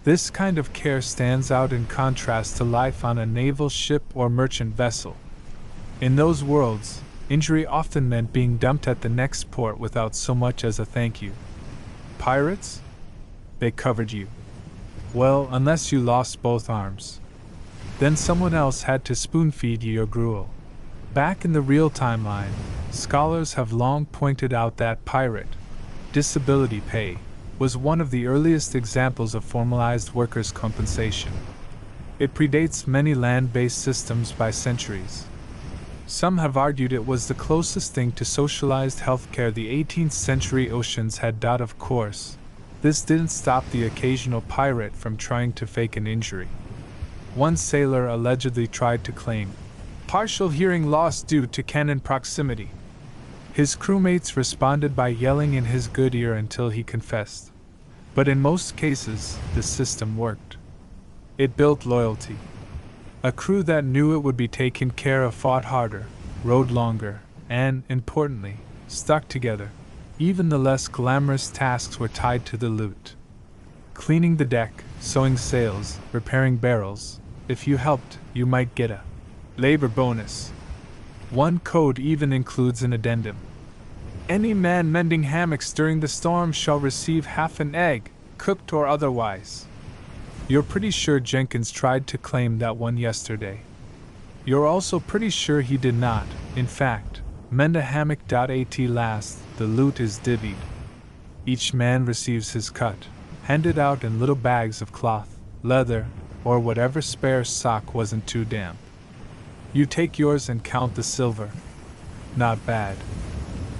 [SPEAKER 1] This kind of care stands out in contrast to life on a naval ship or merchant vessel. In those worlds, injury often meant being dumped at the next port without so much as a thank you. Pirates? They covered you. Well, unless you lost both arms. Then someone else had to spoon-feed you your gruel. Back in the real timeline, scholars have long pointed out that pirate disability pay was one of the earliest examples of formalized workers' compensation. It predates many land-based systems by centuries. Some have argued it was the closest thing to socialized healthcare the 18th century oceans had. Of course, this didn't stop the occasional pirate from trying to fake an injury. One sailor allegedly tried to claim partial hearing loss due to cannon proximity. His crewmates responded by yelling in his good ear until he confessed. But in most cases, the system worked. It built loyalty. A crew that knew it would be taken care of fought harder, rowed longer, and, importantly, stuck together. Even the less glamorous tasks were tied to the loot. Cleaning the deck, sewing sails, repairing barrels. If you helped, you might get a labor bonus. One code even includes an addendum. Any man mending hammocks during the storm shall receive half an egg, cooked or otherwise. You're pretty sure Jenkins tried to claim that one yesterday. You're also pretty sure he did not, in fact. Mend a hammock. At last, the loot is divvied. Each man receives his cut, handed out in little bags of cloth, leather, or whatever spare sock wasn't too damp. You take yours and count the silver. Not bad.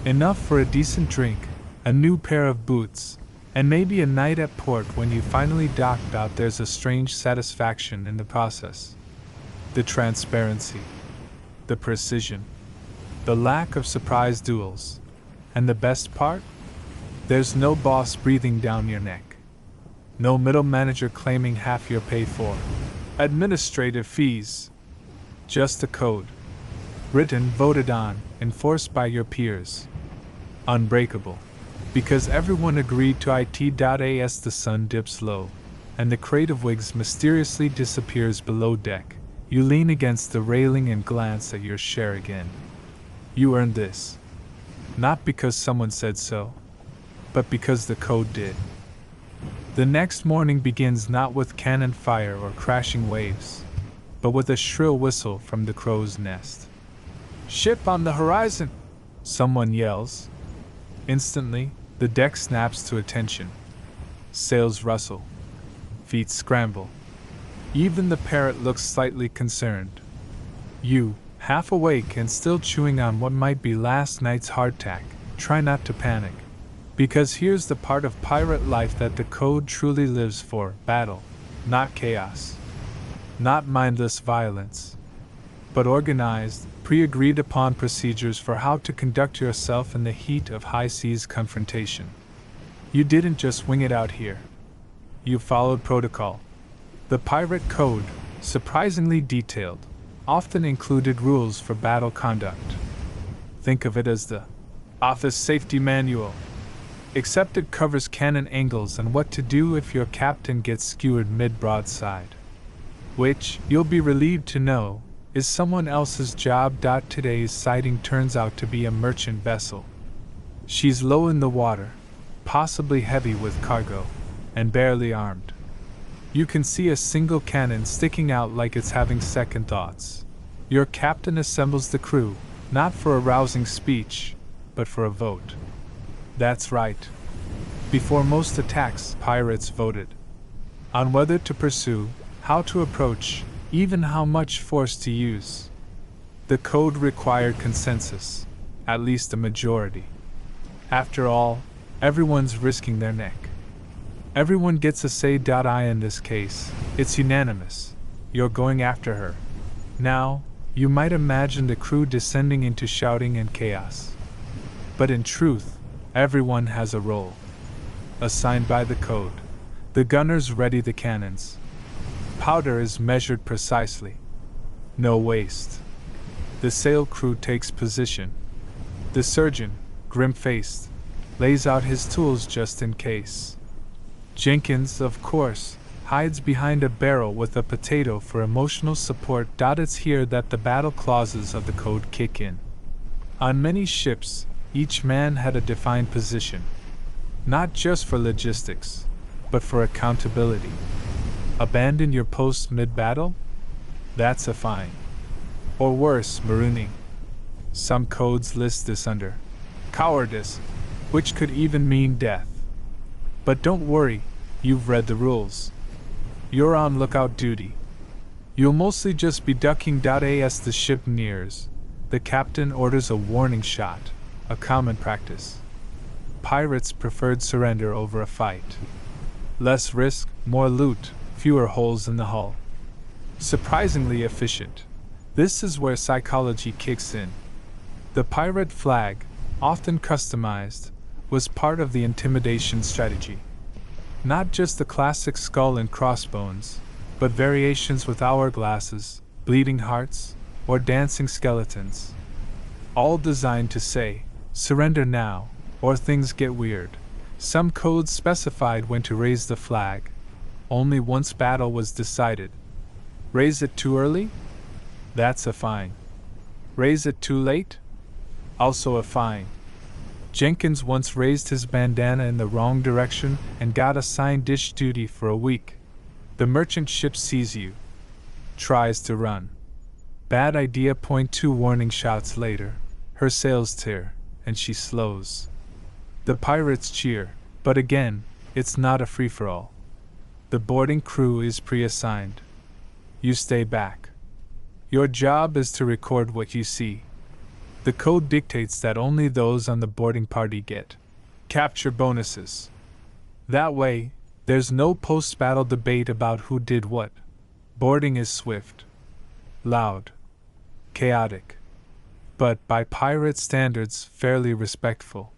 [SPEAKER 1] Enough for a decent drink, a new pair of boots, and maybe a night at port when you finally docked out. There's a strange satisfaction in the process. The transparency, the precision, the lack of surprise duels, and the best part? There's no boss breathing down your neck. No middle manager claiming half your pay for administrative fees. Just a code. Written, voted on, enforced by your peers. Unbreakable. Because everyone agreed to it. As the sun dips low, and the crate of wigs mysteriously disappears below deck, you lean against the railing and glance at your share again. You earned this. Not because someone said so, but because the code did. The next morning begins not with cannon fire or crashing waves, but with a shrill whistle from the crow's nest. Ship on the horizon! Someone yells. Instantly, the deck snaps to attention. Sails rustle. Feet scramble. Even the parrot looks slightly concerned. You, half awake and still chewing on what might be last night's hardtack, try not to panic. Because here's the part of pirate life that the code truly lives for: battle, not chaos. Not mindless violence, but organized, pre-agreed upon procedures for how to conduct yourself in the heat of high seas confrontation. You didn't just wing it out here. You followed protocol. The pirate code, surprisingly detailed, often included rules for battle conduct. Think of it as the office safety manual. Except it covers cannon angles and what to do if your captain gets skewered mid-broadside. Which, you'll be relieved to know, is someone else's job. Today's sighting turns out to be a merchant vessel. She's low in the water, possibly heavy with cargo, and barely armed. You can see a single cannon sticking out like it's having second thoughts. Your captain assembles the crew, not for a rousing speech, but for a vote. That's right. Before most attacks, pirates voted on whether to pursue, how to approach, even how much force to use. The code required consensus, at least a majority. After all, everyone's risking their neck. Everyone gets a say. I in this case, it's unanimous. You're going after her. Now, you might imagine the crew descending into shouting and chaos. But in truth, everyone has a role assigned by the code. The gunners ready the cannons. Powder is measured precisely. No waste. The sail crew takes position. The surgeon, grim-faced, lays out his tools just in case. Jenkins, of course, hides behind a barrel with a potato for emotional support. It's here that the battle clauses of the code kick in. On many ships, each man had a defined position, not just for logistics, but for accountability. Abandon your post mid-battle? That's a fine. Or worse, marooning. Some codes list this under cowardice, which could even mean death. But don't worry, you've read the rules. You're on lookout duty. You'll mostly just be ducking. As the ship nears, the captain orders a warning shot, a common practice. Pirates preferred surrender over a fight. Less risk, more loot, fewer holes in the hull. Surprisingly efficient. This is where psychology kicks in. The pirate flag, often customized, was part of the intimidation strategy. Not just the classic skull and crossbones, but variations with hourglasses, bleeding hearts, or dancing skeletons. All designed to say, surrender now, or things get weird. Some codes specified when to raise the flag, only once battle was decided. Raise it too early? That's a fine. Raise it too late? Also a fine. Jenkins once raised his bandana in the wrong direction and got assigned dish duty for a week. The merchant ship sees you. Tries to run. Bad idea. 2 warning shots later. Her sails tear, and she slows. The pirates cheer, but again, it's not a free-for-all. The boarding crew is pre-assigned. You stay back. Your job is to record what you see. The code dictates that only those on the boarding party get capture bonuses. That way, there's no post-battle debate about who did what. Boarding is swift, loud, chaotic, but by pirate standards fairly respectful.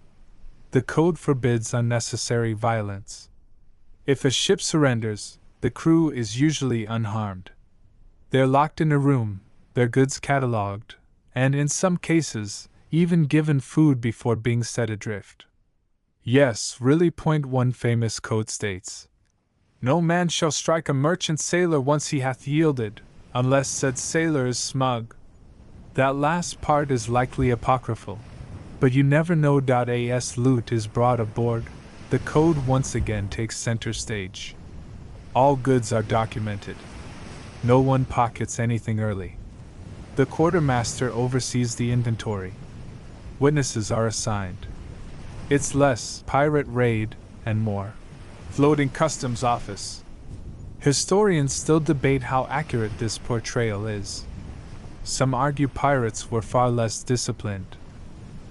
[SPEAKER 1] The code forbids unnecessary violence. If a ship surrenders, the crew is usually unharmed. They're locked in a room, their goods catalogued, and in some cases, even given food before being set adrift. Yes, really. 1 famous code states, "No man shall strike a merchant sailor once he hath yielded, unless said sailor is smug." That last part is likely apocryphal, but you never know. As loot is brought aboard, the code once again takes center stage. All goods are documented. No one pockets anything early. The quartermaster oversees the inventory. Witnesses are assigned. It's less pirate raid and more floating customs office. Historians still debate how accurate this portrayal is. Some argue pirates were far less disciplined.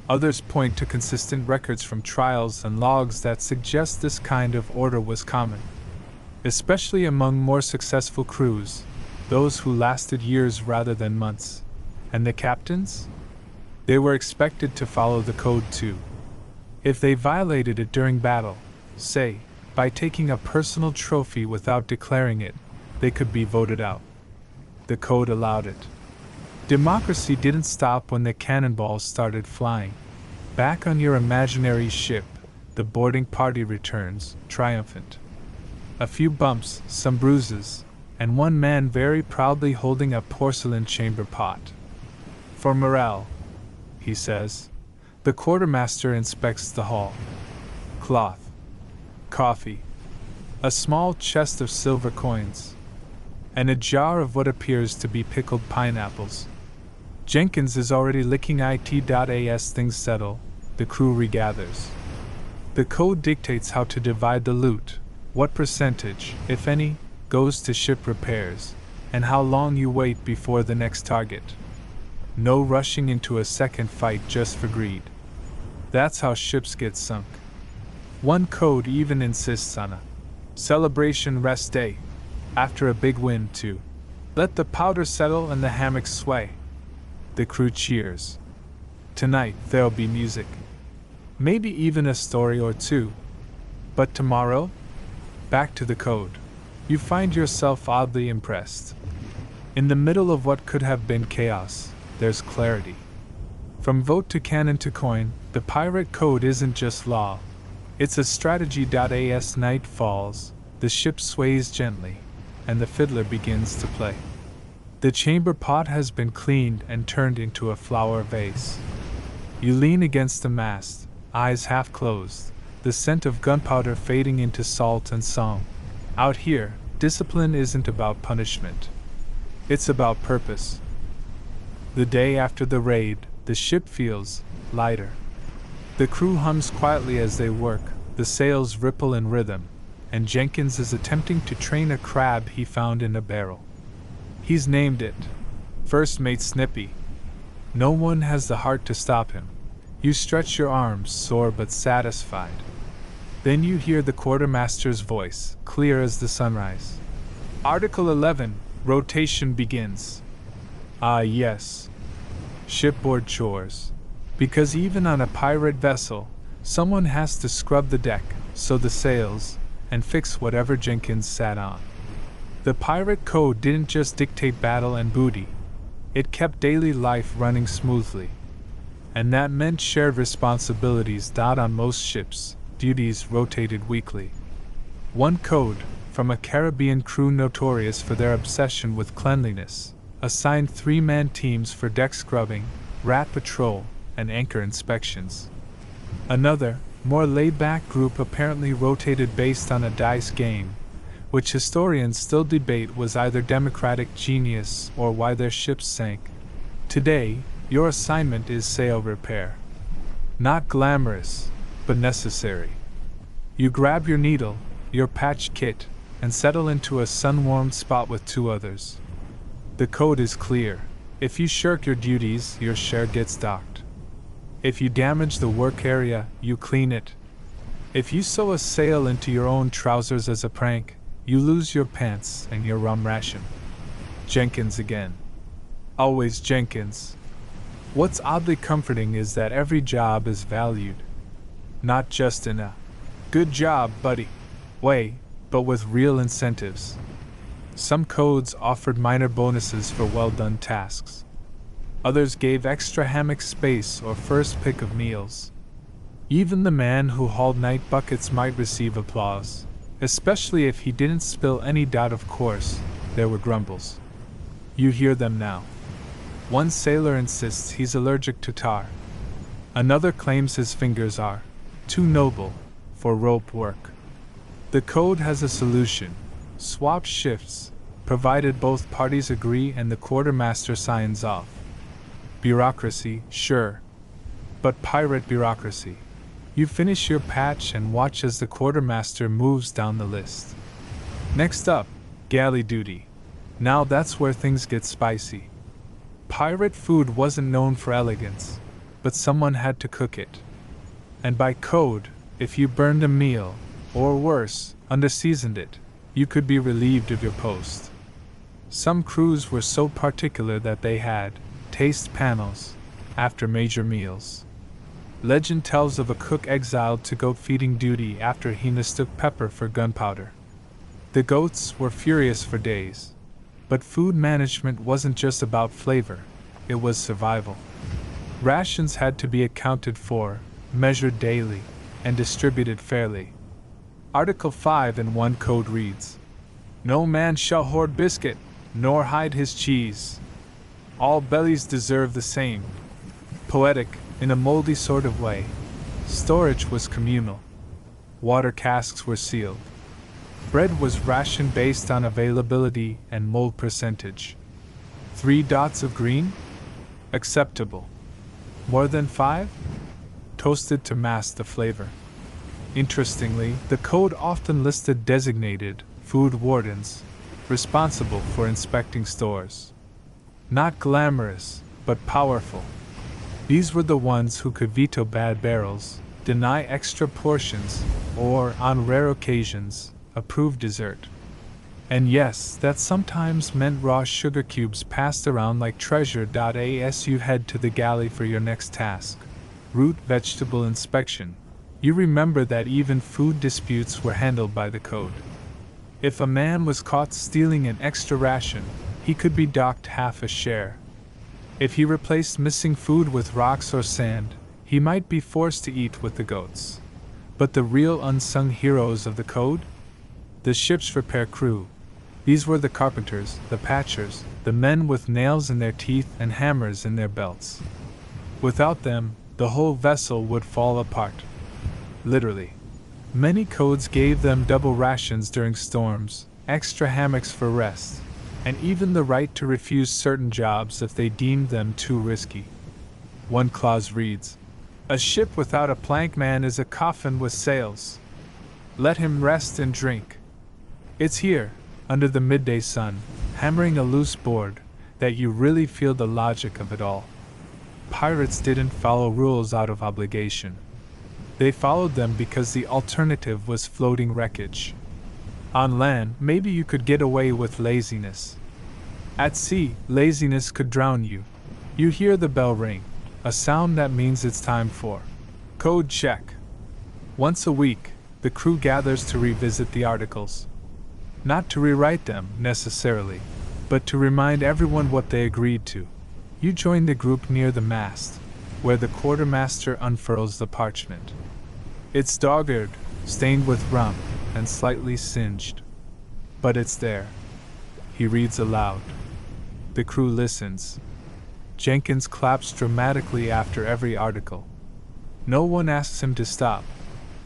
[SPEAKER 1] Others point to consistent records from trials and logs that suggest this kind of order was common, especially among more successful crews, those who lasted years rather than months. And the captains? They were expected to follow the code too. If they violated it during battle, say, by taking a personal trophy without declaring it, they could be voted out. The code allowed it. Democracy didn't stop when the cannonballs started flying. Back on your imaginary ship, the boarding party returns, triumphant. A few bumps, some bruises, and one man very proudly holding a porcelain chamber pot. For morale, he says. The quartermaster inspects the hall. Cloth. Coffee. A small chest of silver coins. And a jar of what appears to be pickled pineapples. Jenkins is already licking it. As things settle, the crew regathers. The code dictates how to divide the loot, what percentage, if any, goes to ship repairs, and how long you wait before the next target. No rushing into a second fight just for greed. That's how ships get sunk. One code even insists on a Celebration rest day. After a big win, too. Let the powder settle and the hammock sway. The crew cheers. Tonight there'll be music. Maybe even a story or two. But tomorrow? Back to the code. You find yourself oddly impressed. In the middle of what could have been chaos, there's clarity. From vote to cannon to coin, the pirate code isn't just law. It's a strategy. As night falls, the ship sways gently, and the fiddler begins to play. The chamber pot has been cleaned and turned into a flower vase. You lean against the mast, eyes half closed, the scent of gunpowder fading into salt and song. Out here, discipline isn't about punishment. It's about purpose. The day after the raid, the ship feels lighter. The crew hums quietly as they work, the sails ripple in rhythm, and Jenkins is attempting to train a crab he found in a barrel. He's named it First Mate Snippy. No one has the heart to stop him. You stretch your arms, sore but satisfied. Then you hear the quartermaster's voice, clear as the sunrise. Article 11, rotation begins. Ah yes. Shipboard chores. Because even on a pirate vessel, someone has to scrub the deck, sew the sails, and fix whatever Jenkins sat on. The pirate code didn't just dictate battle and booty. It kept daily life running smoothly. And that meant shared responsibilities. On most ships, duties rotated weekly. One code, from a Caribbean crew notorious for their obsession with cleanliness, assigned 3-man teams for deck scrubbing, rat patrol, and anchor inspections. Another, more laid-back group apparently rotated based on a dice game, which historians still debate was either democratic genius or why their ships sank. Today, your assignment is sail repair. Not glamorous, but necessary. You grab your needle, your patch kit, and settle into a sun-warmed spot with 2 others. The code is clear. If you shirk your duties, your share gets docked. If you damage the work area, you clean it. If you sew a sail into your own trousers as a prank, you lose your pants and your rum ration. Jenkins again. Always Jenkins. What's oddly comforting is that every job is valued. Not just in a good job, buddy way, but with real incentives. Some codes offered minor bonuses for well-done tasks. Others gave extra hammock space or first pick of meals. Even the man who hauled night buckets might receive applause, especially if he didn't spill any. Of course, there were grumbles. You hear them now. One sailor insists he's allergic to tar. Another claims his fingers are too noble for rope work. The code has a solution. Swap shifts, provided both parties agree and the quartermaster signs off. Bureaucracy, sure. But pirate bureaucracy. You finish your patch and watch as the quartermaster moves down the list. Next up, galley duty. Now that's where things get spicy. Pirate food wasn't known for elegance, but someone had to cook it. And by code, if you burned a meal, or worse, underseasoned it, you could be relieved of your post. Some crews were so particular that they had taste panels after major meals. Legend tells of a cook exiled to goat feeding duty after he mistook pepper for gunpowder. The goats were furious for days. But food management wasn't just about flavor, it was survival. Rations had to be accounted for, measured daily, and distributed fairly. Article 5 in one code reads, "No man shall hoard biscuit, nor hide his cheese. All bellies deserve the same." Poetic, in a moldy sort of way. Storage was communal. Water casks were sealed. Bread was rationed based on availability and mold percentage. 3 dots of green? Acceptable. More than 5? Toasted to mask the flavor. Interestingly, the code often listed designated food wardens, responsible for inspecting stores. Not glamorous, but powerful. These were the ones who could veto bad barrels, deny extra portions, or, on rare occasions, approved dessert. And yes, that sometimes meant raw sugar cubes passed around like treasure. As you head to the galley for your next task, root vegetable inspection, you remember that even food disputes were handled by the code. If a man was caught stealing an extra ration, he could be docked half a share. If he replaced missing food with rocks or sand, he might be forced to eat with the goats. But the real unsung heroes of the code? The ship's repair crew. These were the carpenters, the patchers, the men with nails in their teeth and hammers in their belts. Without them, the whole vessel would fall apart. Literally. Many codes gave them double rations during storms, extra hammocks for rest, and even the right to refuse certain jobs if they deemed them too risky. One clause reads, "A ship without a plankman is a coffin with sails. Let him rest and drink." It's here, under the midday sun, hammering a loose board, that you really feel the logic of it all. Pirates didn't follow rules out of obligation. They followed them because the alternative was floating wreckage. On land, maybe you could get away with laziness. At sea, laziness could drown you. You hear the bell ring, a sound that means it's time for code check. Once a week, the crew gathers to revisit the articles. Not to rewrite them, necessarily, but to remind everyone what they agreed to. You join the group near the mast, where the quartermaster unfurls the parchment. It's dog-eared, stained with rum, and slightly singed. But it's there. He reads aloud. The crew listens. Jenkins claps dramatically after every article. No one asks him to stop.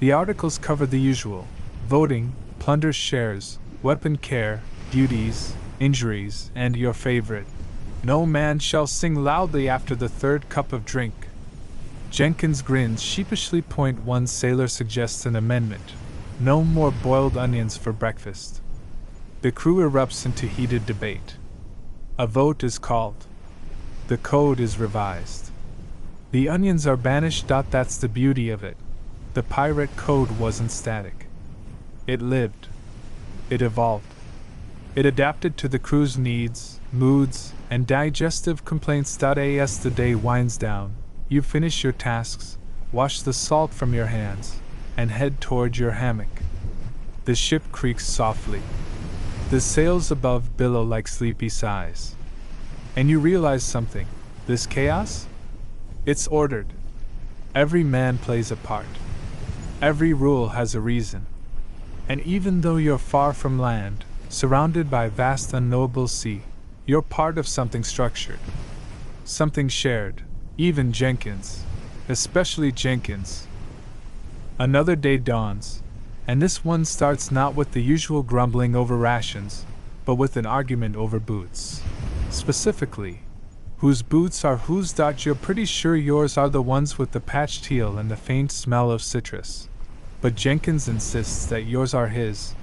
[SPEAKER 1] The articles cover the usual: voting, plunder shares, weapon care, duties, injuries, and your favorite: no man shall sing loudly after the third cup of drink. Jenkins grins sheepishly. One sailor suggests an amendment: no more boiled onions for breakfast. The crew erupts into heated debate. A vote is called. The code is revised. The onions are banished. That's the beauty of it. The pirate code wasn't static. It lived. It evolved. It adapted to the crew's needs, moods, and digestive complaints. As the day winds down, you finish your tasks, wash the salt from your hands, and head toward your hammock. The ship creaks softly. The sails above billow like sleepy sighs. And you realize something: this chaos? It's ordered. Every man plays a part. Every rule has a reason. And even though you're far from land, surrounded by vast unknowable sea, you're part of something structured. Something shared. Even Jenkins. Especially Jenkins. Another day dawns, and this one starts not with the usual grumbling over rations, but with an argument over boots. Specifically, whose boots are whose? You're pretty sure yours are the ones with the patched heel and the faint smell of citrus. But Jenkins insists that yours are his,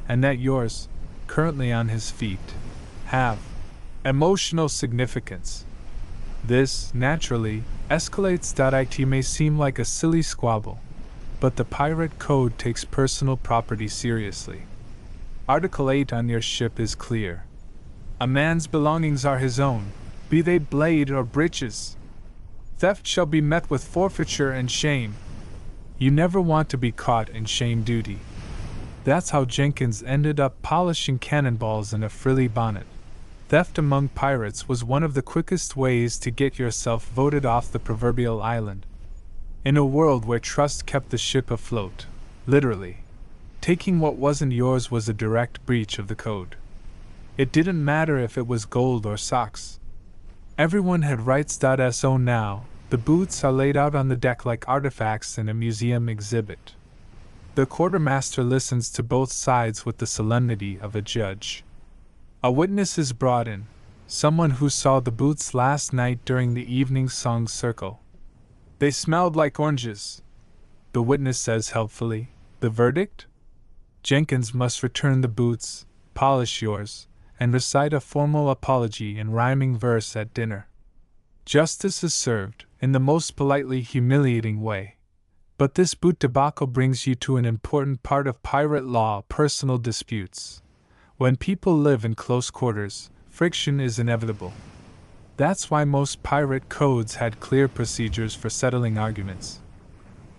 [SPEAKER 1] and that yours, currently on his feet, have emotional significance. This, naturally, escalates. It may seem like a silly squabble, but the pirate code takes personal property seriously. Article 8 on your ship is clear. A man's belongings are his own, be they blade or breeches. Theft shall be met with forfeiture and shame. You never want to be caught in shame duty. That's how Jenkins ended up polishing cannonballs in a frilly bonnet. Theft among pirates was one of the quickest ways to get yourself voted off the proverbial island. In a world where trust kept the ship afloat, literally, taking what wasn't yours was a direct breach of the code. It didn't matter if it was gold or socks. Everyone had rights. So now, the boots are laid out on the deck like artifacts in a museum exhibit. The quartermaster listens to both sides with the solemnity of a judge. A witness is brought in, someone who saw the boots last night during the evening song circle. They smelled like oranges. The witness says helpfully. The verdict? Jenkins must return the boots, polish yours, and recite a formal apology in rhyming verse at dinner. Justice is served, in the most politely humiliating way. But this boot debacle brings you to an important part of pirate law: personal disputes. When people live in close quarters, friction is inevitable. That's why most pirate codes had clear procedures for settling arguments.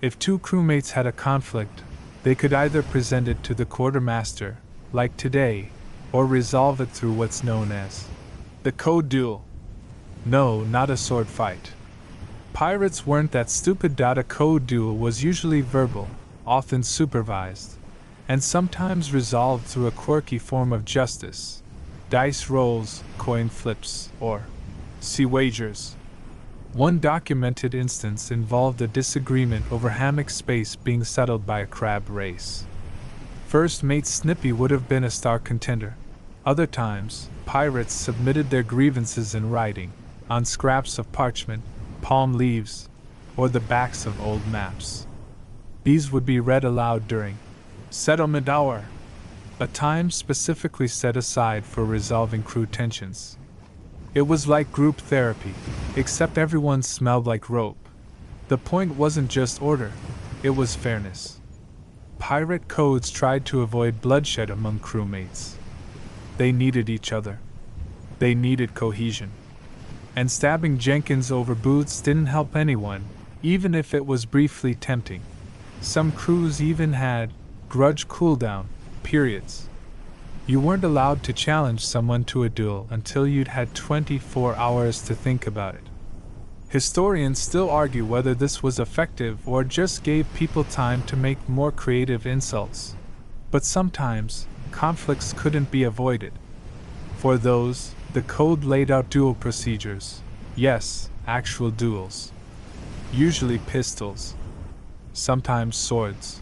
[SPEAKER 1] If two crewmates had a conflict, they could either present it to the quartermaster, like today, or resolve it through what's known as the code duel. No, not a sword fight. Pirates weren't that stupid. A code duel was usually verbal, often supervised, and sometimes resolved through a quirky form of justice: dice rolls, coin flips, or sea wagers. One documented instance involved a disagreement over hammock space being settled by a crab race. First Mate Snippy would have been a star contender. Other times, pirates submitted their grievances in writing, on scraps of parchment, palm leaves, or the backs of old maps. These would be read aloud during settlement hour, a time specifically set aside for resolving crew tensions. It was like group therapy, except everyone smelled like rope. The point wasn't just order, it was fairness. Pirate codes tried to avoid bloodshed among crewmates. They needed each other. They needed cohesion. And stabbing Jenkins over boots didn't help anyone, even if it was briefly tempting. Some crews even had grudge cooldown periods. You weren't allowed to challenge someone to a duel until you'd had 24 hours to think about it. Historians still argue whether this was effective or just gave people time to make more creative insults. But sometimes, conflicts couldn't be avoided. For those, the code laid out duel procedures. Yes, actual duels. Usually pistols. Sometimes swords.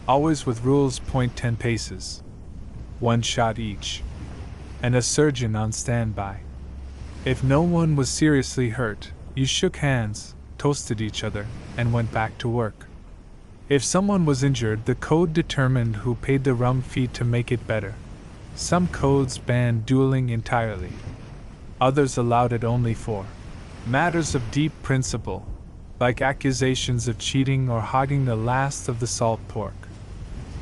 [SPEAKER 1] Always with rules: point 10 paces. 1 shot each. And a surgeon on standby. If no one was seriously hurt, you shook hands, toasted each other, and went back to work. If someone was injured, the code determined who paid the rum fee to make it better. Some codes banned dueling entirely. Others allowed it only for matters of deep principle, like accusations of cheating or hogging the last of the salt pork.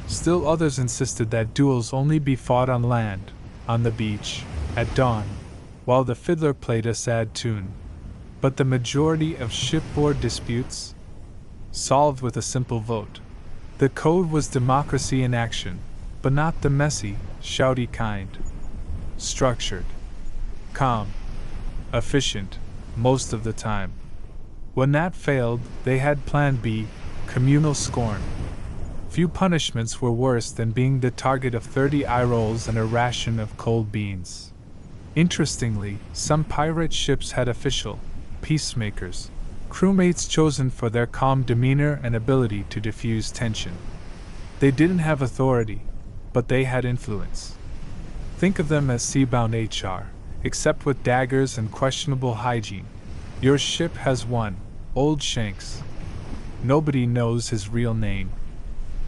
[SPEAKER 1] Still others insisted that duels only be fought on land, on the beach, at dawn, while the fiddler played a sad tune. But the majority of shipboard disputes solved with a simple vote. The code was democracy in action, but not the messy, shouty kind. Structured, calm, efficient, most of the time. When that failed, they had Plan B: communal scorn. Few punishments were worse than being the target of 30 eye rolls and a ration of cold beans. Interestingly, some pirate ships had official peacemakers, crewmates chosen for their calm demeanor and ability to diffuse tension. They didn't have authority, but they had influence. Think of them as seabound HR, except with daggers and questionable hygiene. Your ship has one, Old Shanks. Nobody knows his real name.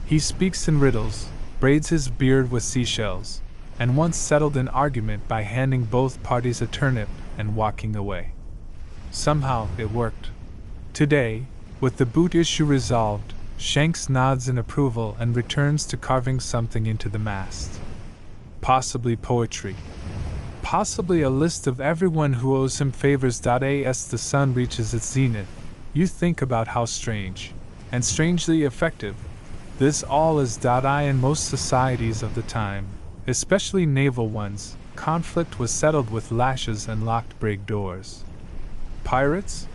[SPEAKER 1] He speaks in riddles, braids his beard with seashells, and once settled an argument by handing both parties a turnip and walking away. Somehow it worked. Today, with the boot issue resolved, Shanks nods in approval and returns to carving something into the mast. Possibly poetry. Possibly a list of everyone who owes him favors. As the sun reaches its zenith, you think about how strange, and strangely effective, this all is. In most societies of the time, especially naval ones, conflict was settled with lashes and locked brig doors. Pirates?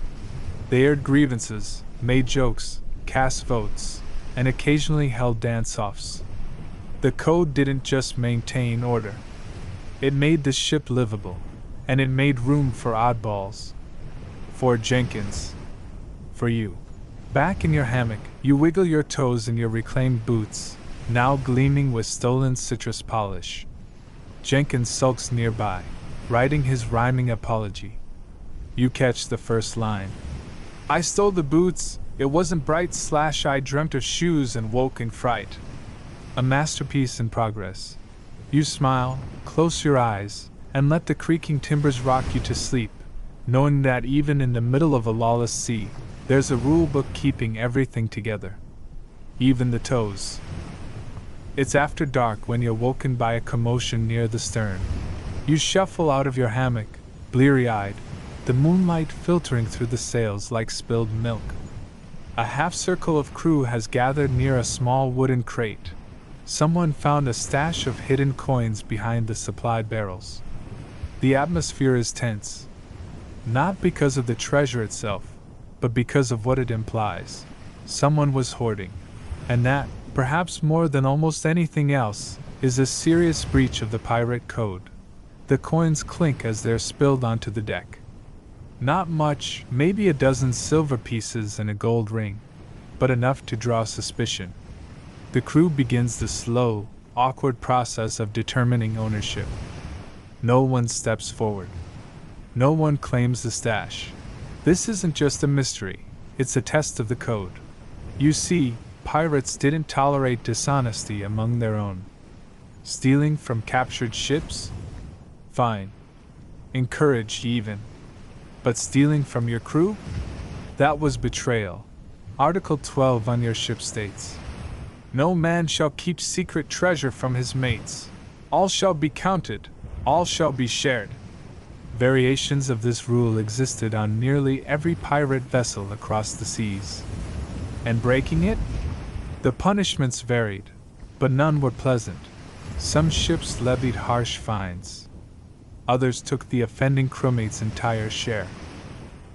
[SPEAKER 1] They aired grievances, made jokes, cast votes, and occasionally held dance-offs. The code didn't just maintain order. It made the ship livable, and it made room for oddballs. For Jenkins. For you. Back in your hammock, you wiggle your toes in your reclaimed boots, now gleaming with stolen citrus polish. Jenkins sulks nearby, writing his rhyming apology. You catch the first line. I stole the boots, it wasn't bright / I dreamt of shoes and woke in fright. A masterpiece in progress. You smile, close your eyes, and let the creaking timbers rock you to sleep, knowing that even in the middle of a lawless sea, There's a rule book keeping everything together, even the toes. It's after dark when you're woken by a commotion near the stern. You shuffle out of your hammock, bleary-eyed, the moonlight filtering through the sails like spilled milk. A half-circle of crew has gathered near a small wooden crate. Someone found a stash of hidden coins behind the supply barrels. The atmosphere is tense, not because of the treasure itself, but because of what it implies. Someone was hoarding, and that, perhaps more than almost anything else, is a serious breach of the pirate code. The coins clink as they're spilled onto the deck. Not much, maybe a dozen silver pieces and a gold ring, but enough to draw suspicion. The crew begins the slow, awkward process of determining ownership. No one steps forward. No one claims the stash. This isn't just a mystery, it's a test of the code. You see, pirates didn't tolerate dishonesty among their own. Stealing from captured ships? Fine. Encouraged even. But stealing from your crew? That was betrayal. Article 12 on your ship states, "No man shall keep secret treasure from his mates. All shall be counted, all shall be shared." Variations of this rule existed on nearly every pirate vessel across the seas. And breaking it? The punishments varied, but none were pleasant. Some ships levied harsh fines. Others took the offending crewmate's entire share.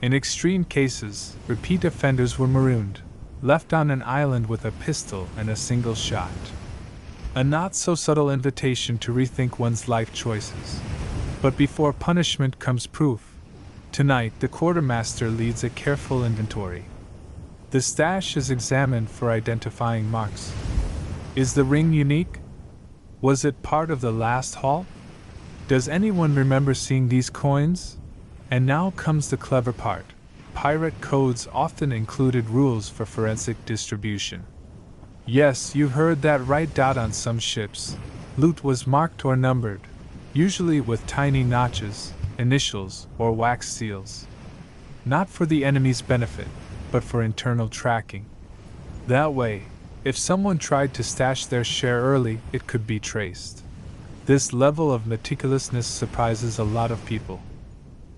[SPEAKER 1] In extreme cases, repeat offenders were marooned, left on an island with a pistol and a single shot. A not-so-subtle invitation to rethink one's life choices. But before punishment comes proof. Tonight, the quartermaster leads a careful inventory. The stash is examined for identifying marks. Is the ring unique? Was it part of the last haul? Does anyone remember seeing these coins? And now comes the clever part. Pirate codes often included rules for forensic distribution. Yes, you heard that right. On some ships, loot was marked or numbered, usually with tiny notches, initials, or wax seals. Not for the enemy's benefit, but for internal tracking. That way, if someone tried to stash their share early, it could be traced. This level of meticulousness surprises a lot of people.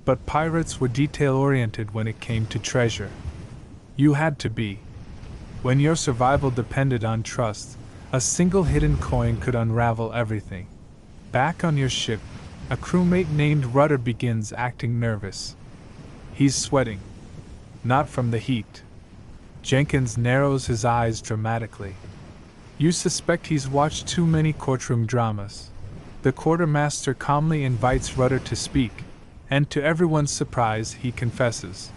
[SPEAKER 1] But pirates were detail-oriented when it came to treasure. You had to be. When your survival depended on trust, a single hidden coin could unravel everything. Back on your ship, a crewmate named Rudder begins acting nervous. He's sweating. Not from the heat. Jenkins narrows his eyes dramatically. You suspect he's watched too many courtroom dramas. The quartermaster calmly invites Rudder to speak, and to everyone's surprise, he confesses.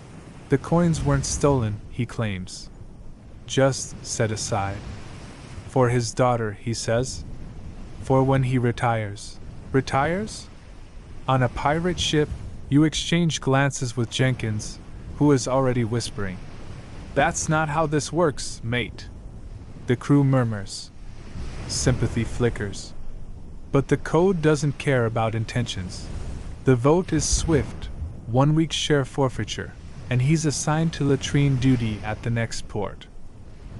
[SPEAKER 1] The coins weren't stolen, he claims. Just set aside. For his daughter, he says. For when he retires. Retires? On a pirate ship, you exchange glances with Jenkins, who is already whispering. That's not how this works, mate. The crew murmurs. Sympathy flickers. But the code doesn't care about intentions. The vote is swift, 1 week share forfeiture, and he's assigned to latrine duty at the next port.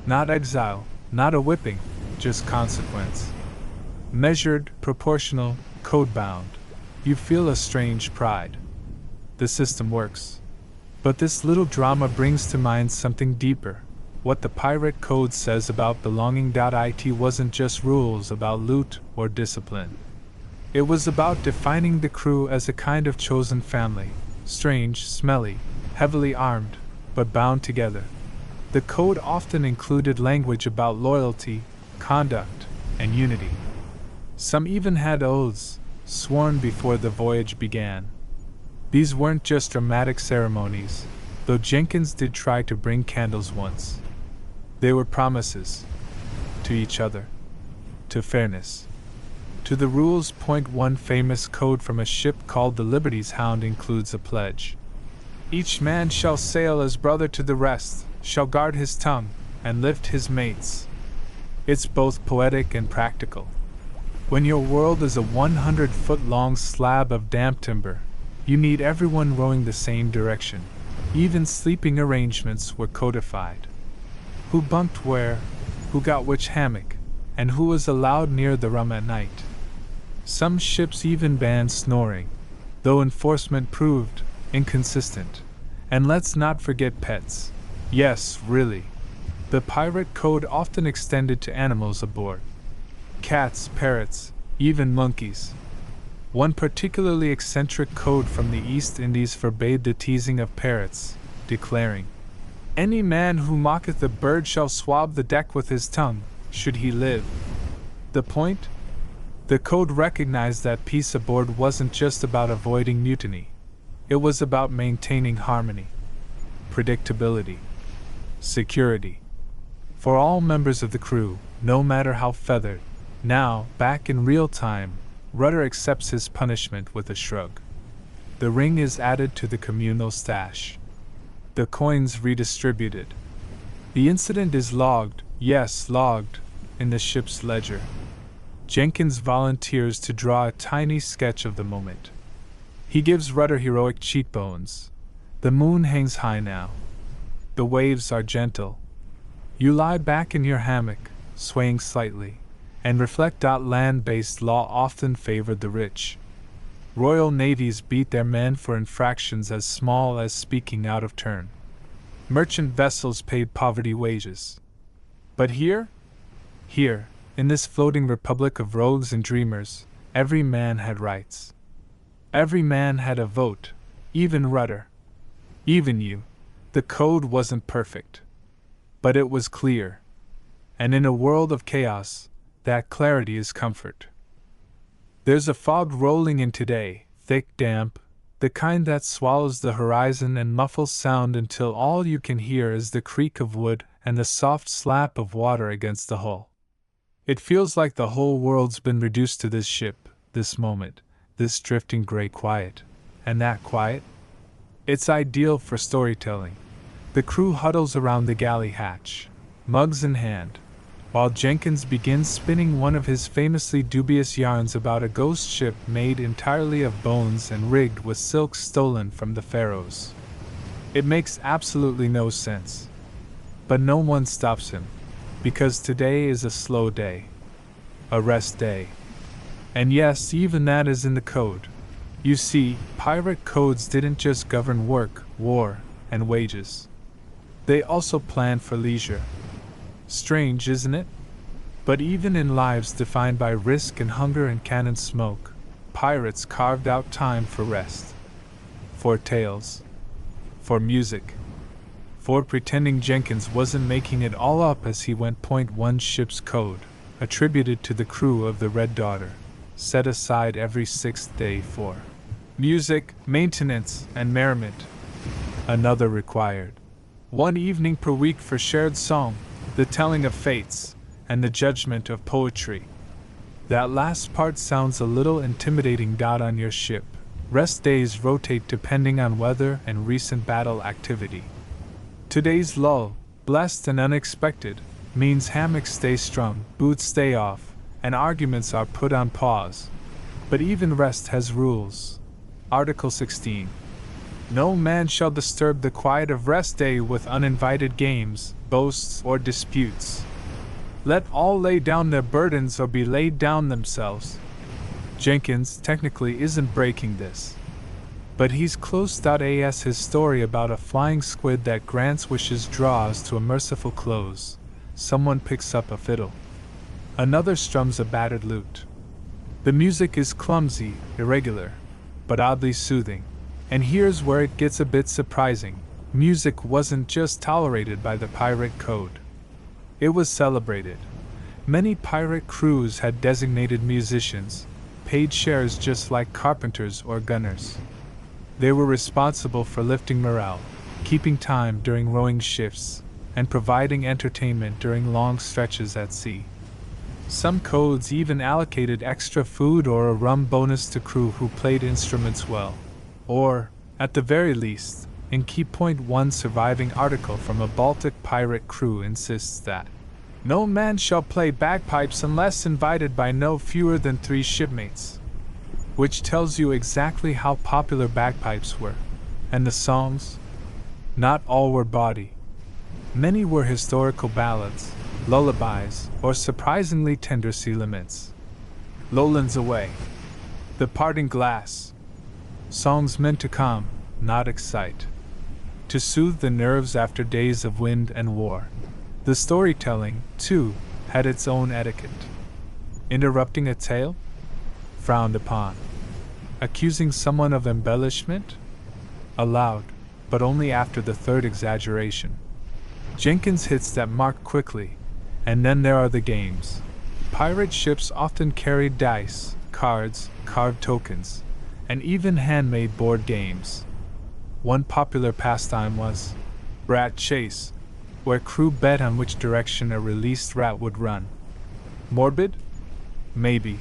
[SPEAKER 1] Not exile, not a whipping, just consequence. Measured, proportional, code-bound. You feel a strange pride. The system works. But this little drama brings to mind something deeper. What the pirate code says about belonging. It wasn't just rules about loot or discipline. It was about defining the crew as a kind of chosen family, strange, smelly, heavily armed, but bound together. The code often included language about loyalty, conduct, and unity. Some even had oaths, sworn before the voyage began. These weren't just dramatic ceremonies, though Jenkins did try to bring candles once. They were promises. To each other. To fairness. To the rules. One famous code from a ship called the Liberty's Hound includes a pledge. Each man shall sail as brother to the rest, shall guard his tongue, and lift his mates. It's both poetic and practical. When your world is a 100-foot-long slab of damp timber, you need everyone rowing the same direction. Even sleeping arrangements were codified. Who bunked where, who got which hammock, and who was allowed near the room at night. Some ships even banned snoring, though enforcement proved inconsistent. And let's not forget pets. Yes, really. The pirate code often extended to animals aboard. Cats, parrots, even monkeys. One particularly eccentric code from the East Indies forbade the teasing of parrots, declaring, "Any man who mocketh a bird shall swab the deck with his tongue, should he live." The point? The code recognized that peace aboard wasn't just about avoiding mutiny. It was about maintaining harmony, predictability, security. For all members of the crew, no matter how feathered. Now, back in real time, Rudder accepts his punishment with a shrug. The ring is added to the communal stash. The coins redistributed. The incident is logged, yes, logged, in the ship's ledger. Jenkins volunteers to draw a tiny sketch of the moment. He gives Rudder heroic cheekbones. The moon hangs high now. The waves are gentle. You lie back in your hammock, swaying slightly, and reflect. Land-based law often favored the rich. Royal navies beat their men for infractions as small as speaking out of turn. Merchant vessels paid poverty wages. But here, in this floating republic of rogues and dreamers, every man had rights. Every man had a vote, even Rudder. Even you. The code wasn't perfect. But it was clear. And in a world of chaos, that clarity is comfort. There's a fog rolling in today, thick, damp, the kind that swallows the horizon and muffles sound until all you can hear is the creak of wood and the soft slap of water against the hull. It feels like the whole world's been reduced to this ship, this moment, this drifting gray quiet. And that quiet? It's ideal for storytelling. The crew huddles around the galley hatch, mugs in hand, while Jenkins begins spinning one of his famously dubious yarns about a ghost ship made entirely of bones and rigged with silk stolen from the Pharaohs. It makes absolutely no sense. But no one stops him, because today is a slow day. A rest day. And yes, even that is in the code. You see, pirate codes didn't just govern work, war, and wages. They also planned for leisure. Strange, isn't it? But even in lives defined by risk and hunger and cannon smoke, pirates carved out time for rest. For tales. For music. For pretending Jenkins wasn't making it all up as he went. .1 ship's code, attributed to the crew of the Red Daughter, set aside every 6th day for music, maintenance, and merriment. Another required 1 evening per week for shared song, the telling of fates, and the judgment of poetry. That last part sounds a little intimidating. On your ship, rest days rotate depending on weather and recent battle activity. Today's lull, blessed and unexpected, means hammocks stay strung, boots stay off, and arguments are put on pause. But even rest has rules. Article 16. No man shall disturb the quiet of rest day with uninvited games, boasts, or disputes. Let all lay down their burdens or be laid down themselves. Jenkins technically isn't breaking this. But he's close. As his story about a flying squid that grants wishes draws to a merciful close. Someone picks up a fiddle. Another strums a battered lute. The music is clumsy, irregular, but oddly soothing. And here's where it gets a bit surprising. Music wasn't just tolerated by the pirate code. It was celebrated. Many pirate crews had designated musicians, paid shares just like carpenters or gunners. They were responsible for lifting morale, keeping time during rowing shifts, and providing entertainment during long stretches at sea. Some codes even allocated extra food or a rum bonus to crew who played instruments well. Or, at the very least, in Key Point 1 surviving article from a Baltic pirate crew insists that no man shall play bagpipes unless invited by no fewer than 3 shipmates. Which tells you exactly how popular bagpipes were. And the songs? Not all were bawdy. Many were historical ballads, lullabies, or surprisingly tender sea laments. Lowlands away. The parting glass. Songs meant to calm, not excite. To soothe the nerves after days of wind and war. The storytelling, too, had its own etiquette. Interrupting a tale? Frowned upon. Accusing someone of embellishment? Allowed, but only after the third exaggeration. Jenkins hits that mark quickly, and then there are the games. Pirate ships often carried dice, cards, carved tokens, and even handmade board games. One popular pastime was rat chase, where crew bet on which direction a released rat would run. Morbid? Maybe.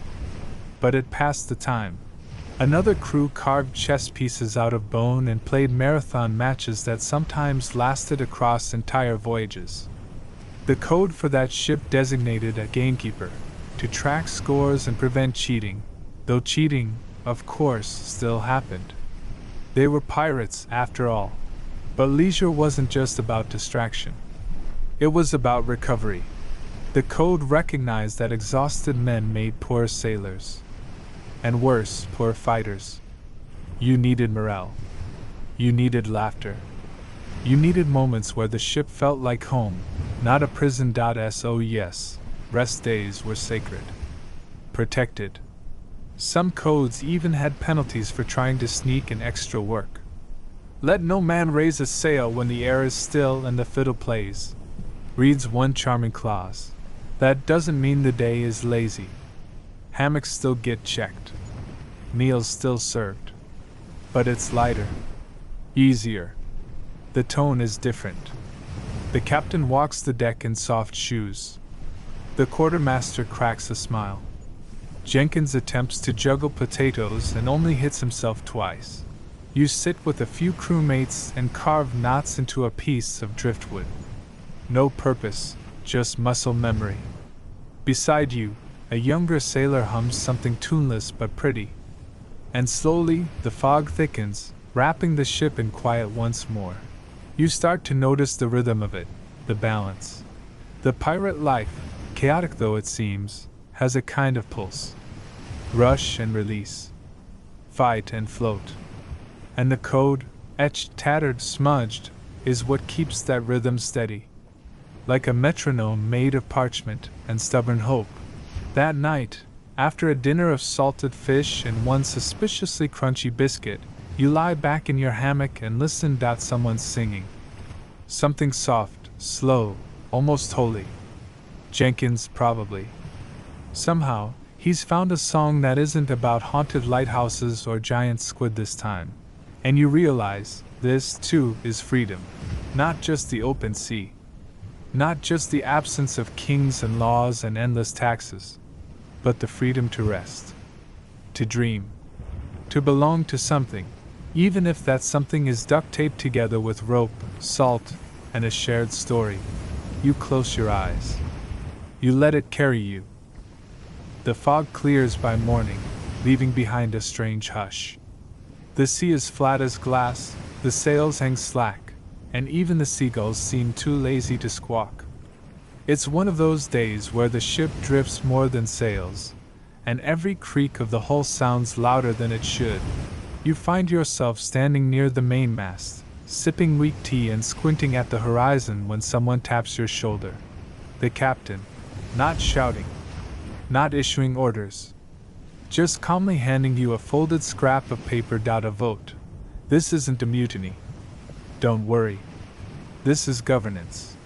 [SPEAKER 1] But it passed the time. Another crew carved chess pieces out of bone and played marathon matches that sometimes lasted across entire voyages. The code for that ship designated a gamekeeper, to track scores and prevent cheating, though cheating, of course, still happened. They were pirates, after all. But leisure wasn't just about distraction. It was about recovery. The code recognized that exhausted men made poor sailors. And worse, poor fighters. You needed morale. You needed laughter. You needed moments where the ship felt like home, not a prison. So yes, rest days were sacred. Protected. Some codes even had penalties for trying to sneak in extra work. Let no man raise a sail when the air is still and the fiddle plays, reads one charming clause. That doesn't mean the day is lazy. Hammocks still get checked. Meals still served. But it's lighter. Easier. The tone is different. The captain walks the deck in soft shoes. The quartermaster cracks a smile. Jenkins attempts to juggle potatoes and only hits himself twice. You sit with a few crewmates and carve knots into a piece of driftwood. No purpose, just muscle memory. Beside you, a younger sailor hums something tuneless but pretty. And slowly, the fog thickens, wrapping the ship in quiet once more. You start to notice the rhythm of it, the balance. The pirate life, chaotic though it seems, has a kind of pulse. Rush and release. Fight and float. And the code, etched, tattered, smudged, is what keeps that rhythm steady. Like a metronome made of parchment and stubborn hope. That night, after a dinner of salted fish and one suspiciously crunchy biscuit, you lie back in your hammock and listen. Someone's singing. Something soft, slow, almost holy. Jenkins, probably. Somehow, he's found a song that isn't about haunted lighthouses or giant squid this time. And you realize, this, too, is freedom. Not just the open sea. Not just the absence of kings and laws and endless taxes. But the freedom to rest. To dream. To belong to something. Even if that something is duct taped together with rope, salt, and a shared story. You close your eyes. You let it carry you. The fog clears by morning, leaving behind a strange hush. The sea is flat as glass, the sails hang slack, and even the seagulls seem too lazy to squawk. It's one of those days where the ship drifts more than sails, and every creak of the hull sounds louder than it should. You find yourself standing near the mainmast, sipping weak tea and squinting at the horizon when someone taps your shoulder. The captain, not shouting, not issuing orders, just calmly handing you a folded scrap of paper. A vote. This isn't a mutiny. Don't worry. This is governance.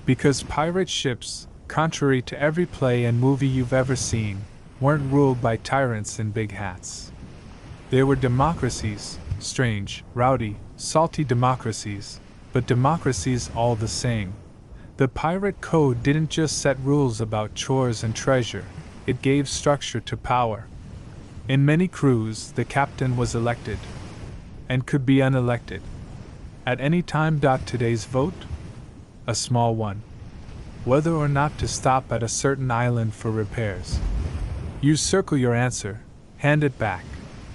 [SPEAKER 1] Because pirate ships, contrary to every play and movie you've ever seen, weren't ruled by tyrants in big hats. They were democracies, strange, rowdy, salty democracies, but democracies all the same. The pirate code didn't just set rules about chores and treasure, it gave structure to power. In many crews, the captain was elected, and could be unelected. At any time. Today's vote? A small one. Whether or not to stop at a certain island for repairs. You circle your answer, hand it back,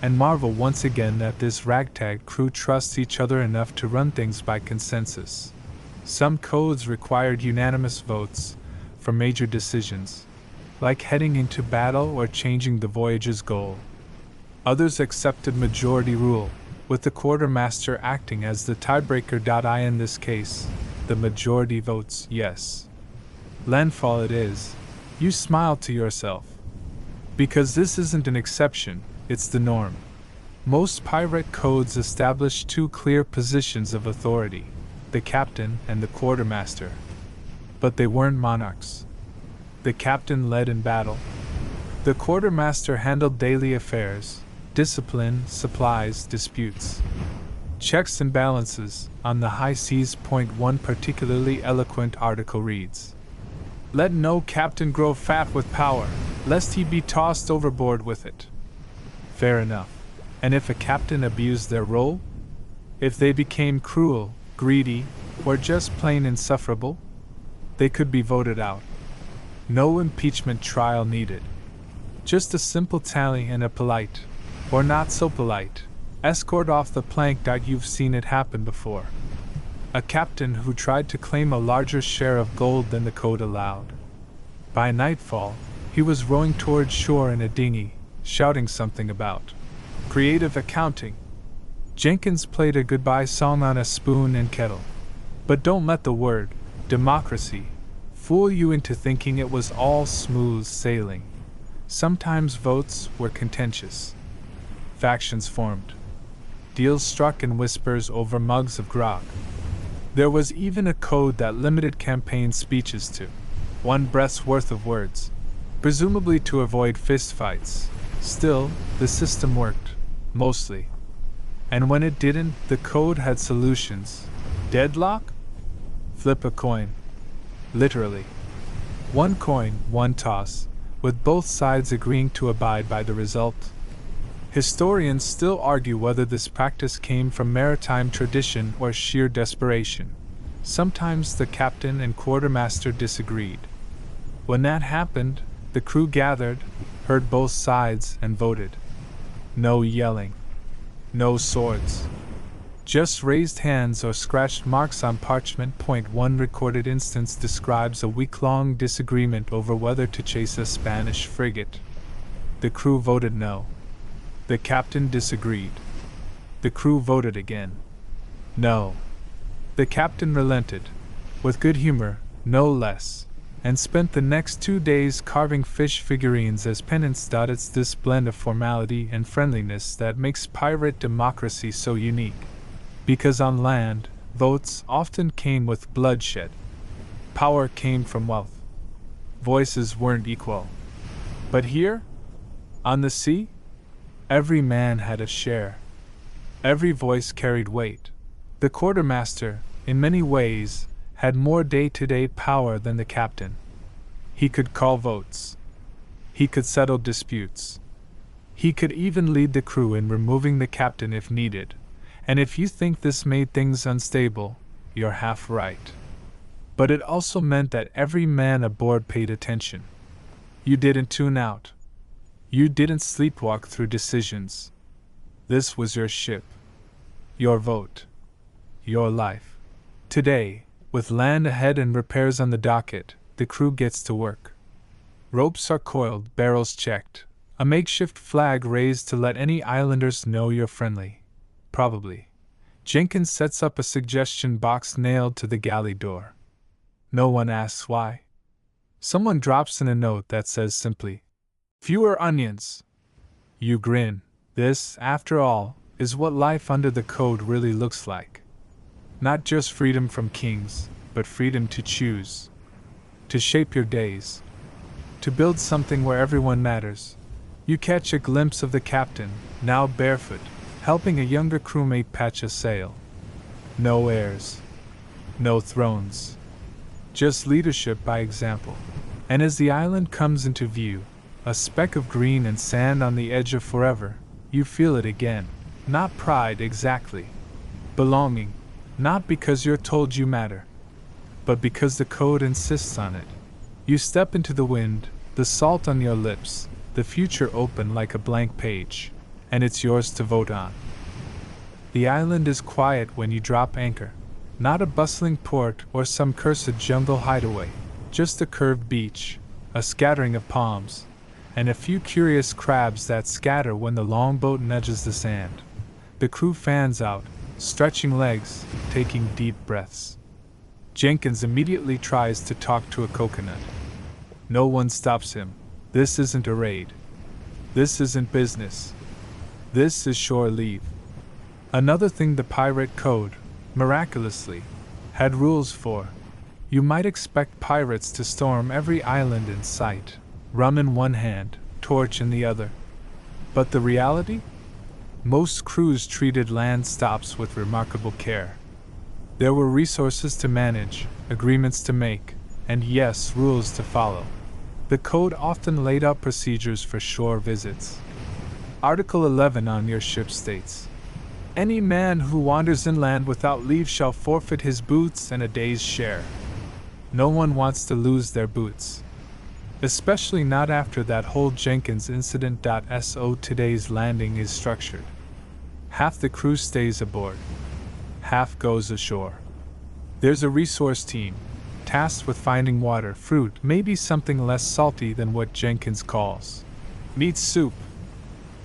[SPEAKER 1] and marvel once again that this ragtag crew trusts each other enough to run things by consensus. Some codes required unanimous votes for major decisions, like heading into battle or changing the voyage's goal. Others accepted majority rule, with the quartermaster acting as the tiebreaker. In this case, the majority votes yes. Landfall it is. You smile to yourself. Because this isn't an exception, it's the norm. Most pirate codes establish two clear positions of authority, the captain and the quartermaster. But they weren't monarchs. The captain led in battle. The quartermaster handled daily affairs, discipline, supplies, disputes, checks and balances on the high seas. One particularly eloquent article reads, "Let no captain grow fat with power, lest he be tossed overboard with it." Fair enough. And if a captain abused their role? If they became cruel, greedy, or just plain insufferable? They could be voted out. No impeachment trial needed. Just a simple tally and a polite, or not so polite, escort off the plank. You've seen it happen before. A captain who tried to claim a larger share of gold than the code allowed. By nightfall, he was rowing toward shore in a dinghy, shouting something about creative accounting. Jenkins played a goodbye song on a spoon and kettle. But don't let the word democracy fool you into thinking it was all smooth sailing. Sometimes votes were contentious. Factions formed. Deals struck in whispers over mugs of grog. There was even a code that limited campaign speeches to one breath's worth of words, presumably to avoid fistfights. Still, the system worked, mostly. And when it didn't, the code had solutions. Deadlock? Flip a coin. Literally. One coin, one toss, with both sides agreeing to abide by the result. Historians still argue whether this practice came from maritime tradition or sheer desperation. Sometimes the captain and quartermaster disagreed. When that happened, the crew gathered, heard both sides, and voted. No yelling. No swords. Just raised hands or scratched marks on parchment. One recorded instance describes a week-long disagreement over whether to chase a Spanish frigate. The crew voted no. The captain disagreed. The crew voted again. No. The captain relented, with good humor, no less, and spent the next 2 days carving fish figurines as penance. It's this blend of formality and friendliness that makes pirate democracy so unique. Because on land, votes often came with bloodshed. Power came from wealth. Voices weren't equal. But here, on the sea, every man had a share. Every voice carried weight. The quartermaster, in many ways, had more day-to-day power than the captain. He could call votes. He could settle disputes. He could even lead the crew in removing the captain if needed. And if you think this made things unstable, you're half right. But it also meant that every man aboard paid attention. You didn't tune out. You didn't sleepwalk through decisions. This was your ship. Your vote. Your life. Today, with land ahead and repairs on the docket, the crew gets to work. Ropes are coiled, barrels checked, a makeshift flag raised to let any islanders know you're friendly. Probably. Jenkins sets up a suggestion box nailed to the galley door. No one asks why. Someone drops in a note that says simply, "Fewer onions." You grin. This, after all, is what life under the code really looks like. Not just freedom from kings, but freedom to choose. To shape your days. To build something where everyone matters. You catch a glimpse of the captain, now barefoot, helping a younger crewmate patch a sail. No heirs. No thrones. Just leadership by example. And as the island comes into view, a speck of green and sand on the edge of forever, you feel it again. Not pride exactly. Belonging. Not because you're told you matter, but because the code insists on it. You step into the wind, the salt on your lips, the future open like a blank page. and it's yours to vote on. The island is quiet when you drop anchor. Not a bustling port or some cursed jungle hideaway, just a curved beach, a scattering of palms, and a few curious crabs that scatter when the longboat nudges the sand. The crew fans out, stretching legs, taking deep breaths. Jenkins immediately tries to talk to a coconut. No one stops him. This isn't a raid. This isn't business. This is shore leave. Another thing the pirate code, miraculously, had rules for. You might expect pirates to storm every island in sight, rum in one hand, torch in the other. But the reality? Most crews treated land stops with remarkable care. There were resources to manage, agreements to make, and yes, rules to follow. The code often laid out procedures for shore visits. Article 11 on your ship states, "Any man who wanders inland without leave shall forfeit his boots and a day's share." No one wants to lose their boots. Especially not after that whole Jenkins incident. So today's landing is structured. Half the crew stays aboard. Half goes ashore. There's a resource team, tasked with finding water, fruit, maybe something less salty than what Jenkins calls meat soup.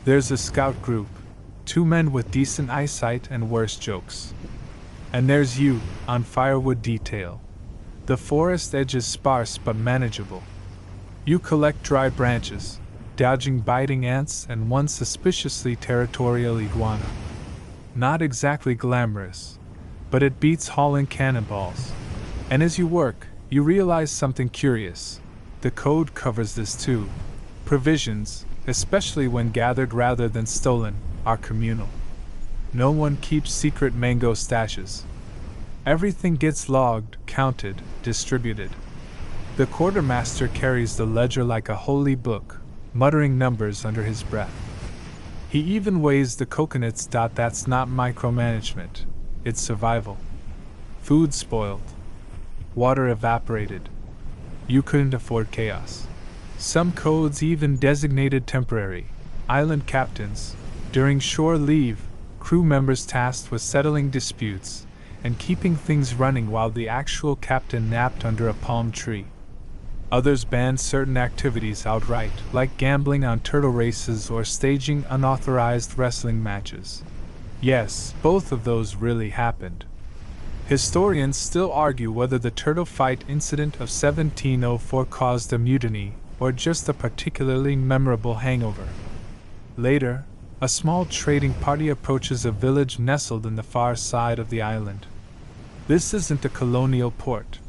[SPEAKER 1] There's a scout group, 2 men with decent eyesight and worse jokes. And there's you, on firewood detail. The forest edge is sparse but manageable. You collect dry branches, dodging biting ants and one suspiciously territorial iguana. Not exactly glamorous, but it beats hauling cannonballs. And as you work, you realize something curious. The code covers this too. Provisions, especially when gathered rather than stolen, are communal. No one keeps secret mango stashes. Everything gets logged, counted, distributed. The quartermaster carries the ledger like a holy book, muttering numbers under his breath. He even weighs the coconuts. That's not micromanagement, it's survival. Food spoiled. Water evaporated. You couldn't afford chaos. Some codes even designated temporary island captains. During shore leave, crew members tasked with settling disputes and keeping things running while the actual captain napped under a palm tree. Others banned certain activities outright, like gambling on turtle races or staging unauthorized wrestling matches. Yes, both of those really happened. Historians still argue whether the turtle fight incident of 1704 caused a mutiny or just a particularly memorable hangover. Later, a small trading party approaches a village nestled in the far side of the island. This isn't a colonial port.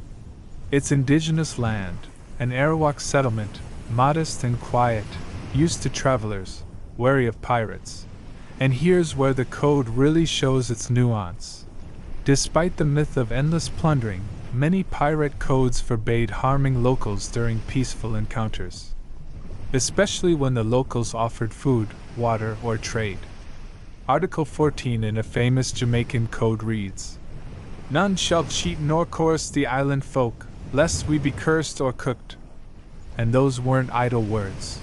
[SPEAKER 1] It's indigenous land, an Arawak settlement, modest and quiet, used to travelers, wary of pirates. And here's where the code really shows its nuance. Despite the myth of endless plundering, many pirate codes forbade harming locals during peaceful encounters. Especially when the locals offered food, water, or trade. Article 14 in a famous Jamaican code reads, "None shall cheat nor coerce the island folk, lest we be cursed or cooked." And those weren't idle words.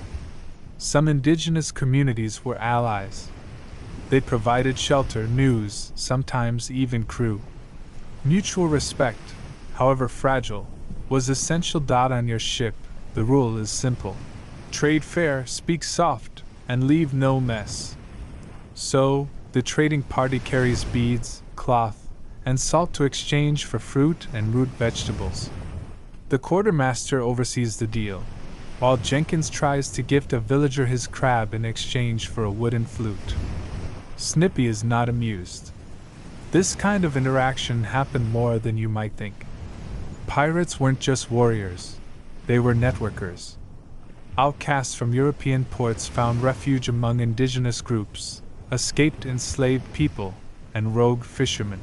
[SPEAKER 1] Some indigenous communities were allies. They provided shelter, news, sometimes even crew. Mutual respect, however fragile, was essential. On your ship, the rule is simple. Trade fair, speak soft, and leave no mess. So, the trading party carries beads, cloth, and salt to exchange for fruit and root vegetables. The quartermaster oversees the deal, while Jenkins tries to gift a villager his crab in exchange for a wooden flute. Snippy is not amused. This kind of interaction happened more than you might think. Pirates weren't just warriors, they were networkers. Outcasts from European ports found refuge among indigenous groups, escaped enslaved people, and rogue fishermen.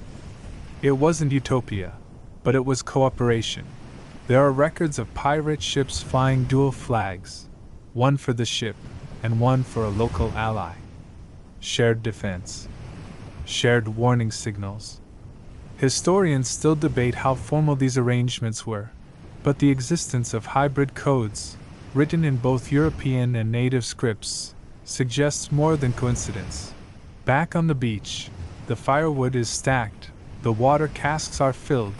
[SPEAKER 1] It wasn't utopia, but it was cooperation. There are records of pirate ships flying dual flags, one for the ship and one for a local ally. Shared defense. Shared warning signals. Historians still debate how formal these arrangements were, but the existence of hybrid codes, written in both European and native scripts, suggests more than coincidence. Back on the beach, the firewood is stacked, the water casks are filled,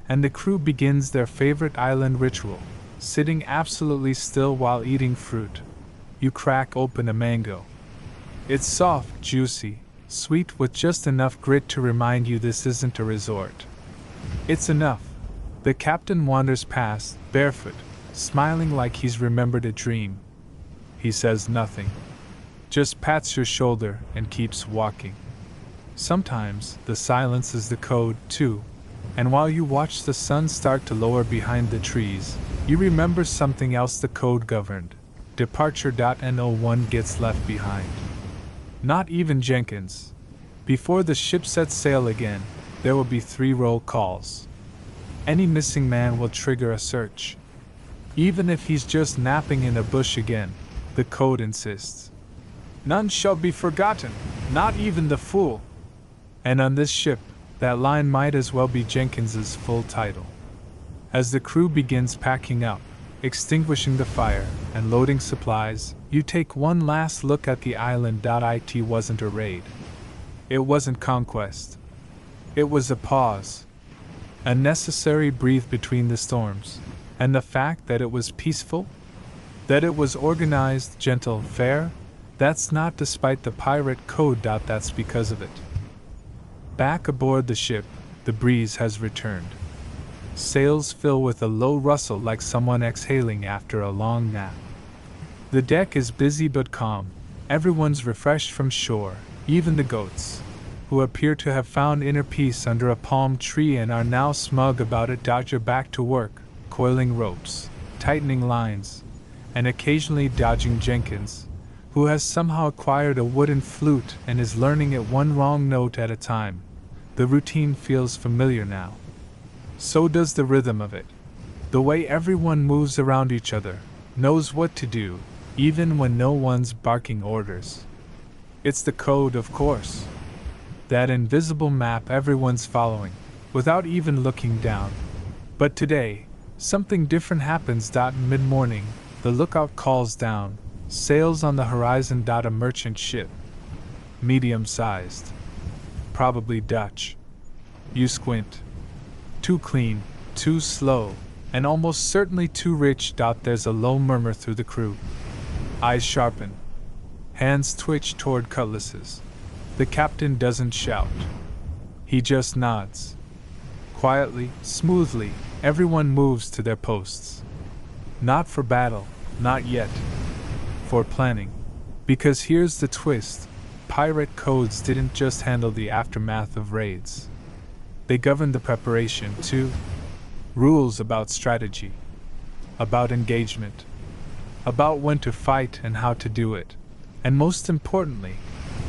[SPEAKER 1] and the crew begins their favorite island ritual, sitting absolutely still while eating fruit. You crack open a mango. It's soft, juicy, sweet with just enough grit to remind you this isn't a resort. It's enough. The captain wanders past, barefoot, smiling like he's remembered a dream. He says nothing, just pats your shoulder and keeps walking. Sometimes the silence is the code, too, and while you watch the sun start to lower behind the trees, you remember something else the code governed. Departure.no one gets left behind. Not even Jenkins. Before the ship sets sail again, there will be 3 roll calls. Any missing man will trigger a search. Even if he's just napping in a bush again, the code insists. None shall be forgotten, not even the fool. And on this ship, that line might as well be Jenkins's full title. As the crew begins packing up, extinguishing the fire, and loading supplies, you take one last look at the island. It wasn't a raid. It wasn't conquest. It was a pause. A necessary breathe between the storms. And the fact that it was peaceful? That it was organized, gentle, fair? That's not despite the pirate code. That's because of it. Back aboard the ship, the breeze has returned. Sails fill with a low rustle like someone exhaling after a long nap. The deck is busy but calm. Everyone's refreshed from shore, even the goats, who appear to have found inner peace under a palm tree and are now smug about it. You're back to work, coiling ropes, tightening lines, and occasionally dodging Jenkins, who has somehow acquired a wooden flute and is learning it one wrong note at a time. The routine feels familiar now. So does the rhythm of it. The way everyone moves around each other, knows what to do, even when no one's barking orders. It's the code, of course. That invisible map everyone's following, without even looking down. But today, something different happens. Mid-morning, the lookout calls down, sails on the horizon. A merchant ship. Medium-sized. Probably Dutch. You squint. Too clean, too slow, and almost certainly too rich. There's a low murmur through the crew. Eyes sharpen. Hands twitch toward cutlasses. The captain doesn't shout. He just nods. Quietly, smoothly, everyone moves to their posts. Not for battle, not yet. For planning. Because here's the twist. Pirate codes didn't just handle the aftermath of raids. They governed the preparation, too. Rules about strategy. About engagement. About when to fight and how to do it. And most importantly,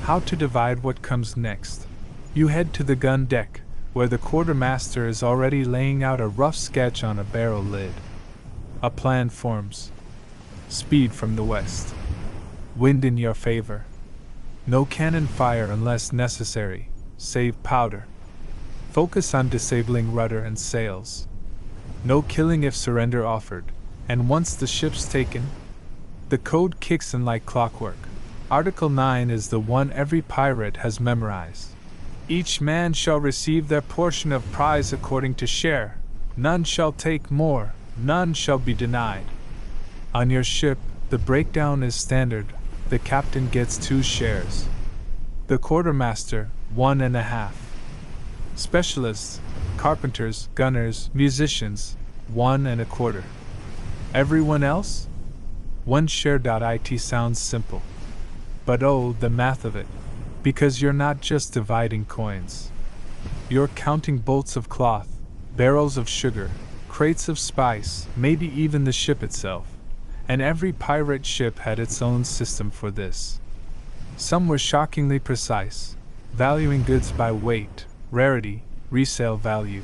[SPEAKER 1] how to divide what comes next. You head to the gun deck, where the quartermaster is already laying out a rough sketch on a barrel lid. A plan forms. Speed from the west. Wind in your favor. No cannon fire unless necessary. Save powder. Focus on disabling rudder and sails. No killing if surrender offered. And once the ship's taken, the code kicks in like clockwork. Article 9 is the one every pirate has memorized. Each man shall receive their portion of prize according to share. None shall take more, none shall be denied. On your ship, the breakdown is standard. The captain gets 2 shares. The quartermaster, 1.5. Specialists, carpenters, gunners, musicians, 1.25. Everyone else? 1 share. It sounds simple. But oh, the math of it. Because you're not just dividing coins. You're counting bolts of cloth, barrels of sugar, crates of spice, maybe even the ship itself. And every pirate ship had its own system for this. Some were shockingly precise, valuing goods by weight, rarity, resale value.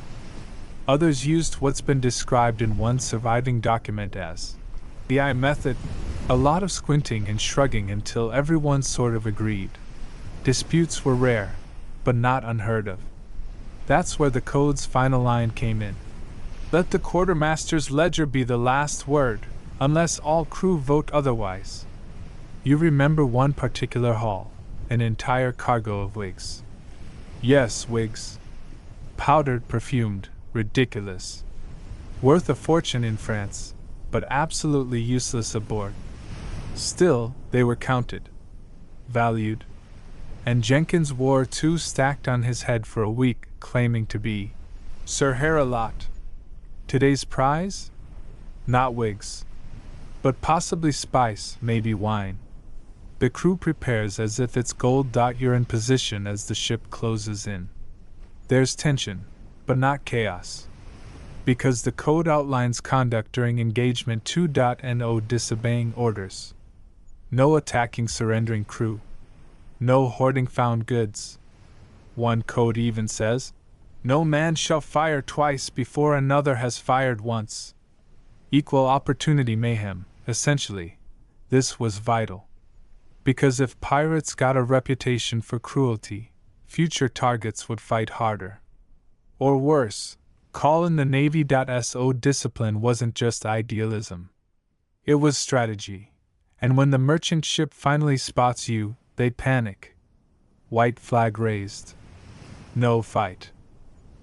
[SPEAKER 1] Others used what's been described in one surviving document as the eye method, a lot of squinting and shrugging until everyone sort of agreed. Disputes were rare, but not unheard of. That's where the code's final line came in. Let the quartermaster's ledger be the last word, unless all crew vote otherwise. You remember one particular haul, an entire cargo of wigs. Yes, wigs. Powdered, perfumed, ridiculous. Worth a fortune in France, but absolutely useless aboard. Still, they were counted. Valued. And Jenkins wore 2 stacked on his head for a week, claiming to be Sir Haralot. Today's prize? Not wigs. But possibly spice, maybe wine. The crew prepares as if it's gold. You're in position as the ship closes in. There's tension, but not chaos. Because the code outlines conduct during engagement 2.no disobeying orders. No attacking surrendering crew. No hoarding found goods. One code even says, no man shall fire twice before another has fired once. Equal opportunity mayhem, essentially. This was vital. Because if pirates got a reputation for cruelty, future targets would fight harder. Or worse, call in the Navy. So discipline wasn't just idealism. It was strategy. And when the merchant ship finally spots you, they panic. White flag raised. No fight.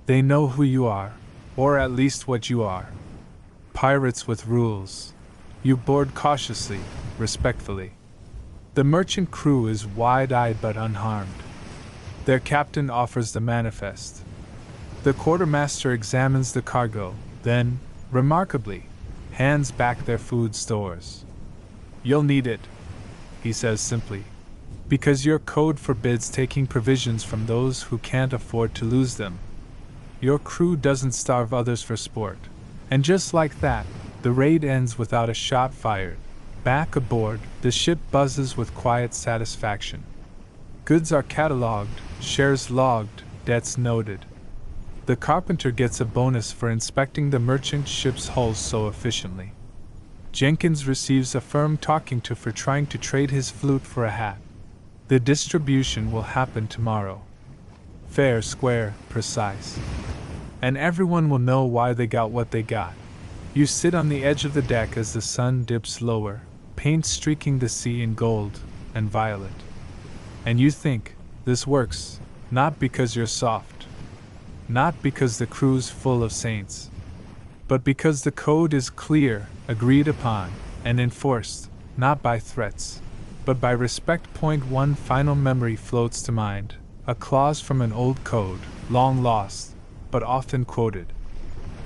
[SPEAKER 1] They know who you are, or at least what you are. Pirates with rules. You board cautiously, respectfully. The merchant crew is wide-eyed but unharmed. Their captain offers the manifest. The quartermaster examines the cargo, then, remarkably, hands back their food stores. You'll need it, he says simply, because your code forbids taking provisions from those who can't afford to lose them. Your crew doesn't starve others for sport. And just like that, the raid ends without a shot fired. Back aboard, the ship buzzes with quiet satisfaction. Goods are catalogued, shares logged, debts noted. The carpenter gets a bonus for inspecting the merchant ship's hull so efficiently. Jenkins receives a firm talking to for trying to trade his flute for a hat. The distribution will happen tomorrow. Fair, square, precise. And everyone will know why they got what they got. You sit on the edge of the deck as the sun dips lower, paint streaking the sea in gold and violet. And you think, this works, not because you're soft. Not because the crew's full of saints. But because the code is clear, agreed upon, and enforced, not by threats, but by respect. One final memory floats to mind, a clause from an old code, long lost, but often quoted.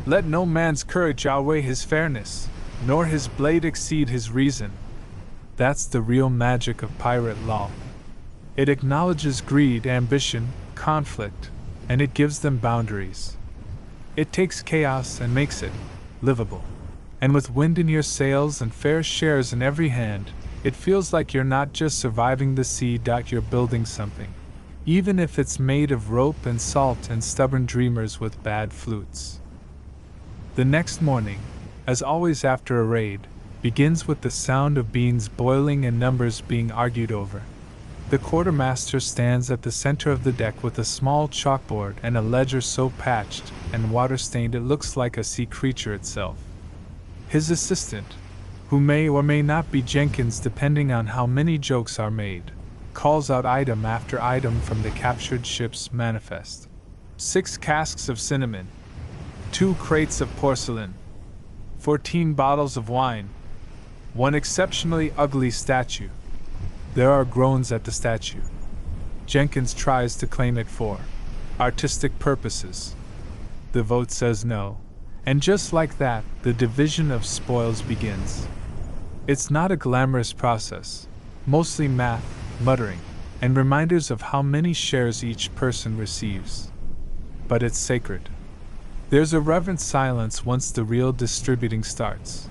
[SPEAKER 1] Let no man's courage outweigh his fairness, nor his blade exceed his reason. That's the real magic of pirate law. It acknowledges greed, ambition, conflict, and it gives them boundaries. It takes chaos and makes it livable. And with wind in your sails and fair shares in every hand, it feels like you're not just surviving the sea. You're building something, even if it's made of rope and salt and stubborn dreamers with bad flutes. The next morning, as always after a raid, begins with the sound of beans boiling and numbers being argued over. The quartermaster stands at the center of the deck with a small chalkboard and a ledger so patched and water-stained it looks like a sea creature itself. His assistant, who may or may not be Jenkins depending on how many jokes are made, calls out item after item from the captured ship's manifest. 6 casks of cinnamon, 2 crates of porcelain, 14 bottles of wine, 1 exceptionally ugly statue. There are groans at the statue. Jenkins tries to claim it for artistic purposes. The vote says no, and just like that, the division of spoils begins. It's not a glamorous process, mostly math, muttering, and reminders of how many shares each person receives. But it's sacred. There's a reverent silence once the real distributing starts.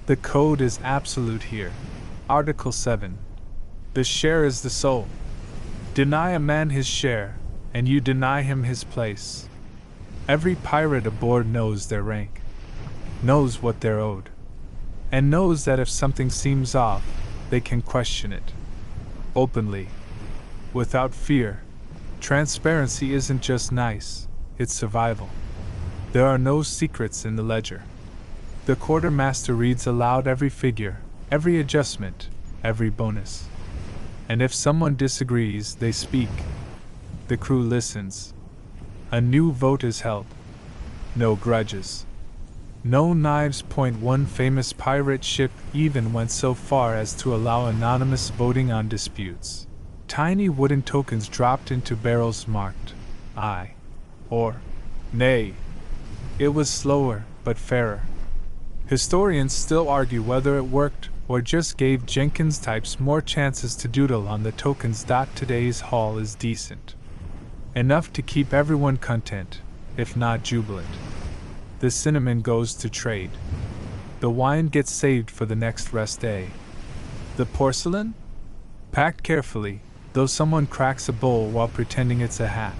[SPEAKER 1] The code is absolute here. Article 7. The share is the soul. Deny a man his share, and you deny him his place. Every pirate aboard knows their rank, knows what they're owed, and knows that if something seems off, they can question it. Openly. Without fear. Transparency isn't just nice, it's survival. There are no secrets in the ledger. The quartermaster reads aloud every figure, every adjustment, every bonus. And if someone disagrees, they speak. The crew listens. A new vote is held. No grudges. No knives. One famous pirate ship even went so far as to allow anonymous voting on disputes. Tiny wooden tokens dropped into barrels marked aye or nay. It was slower, but fairer. Historians still argue whether it worked or just gave Jenkins types more chances to doodle on the tokens. Today's haul is decent. Enough to keep everyone content, if not jubilant. The cinnamon goes to trade. The wine gets saved for the next rest day. The porcelain? Packed carefully, though someone cracks a bowl while pretending it's a hat.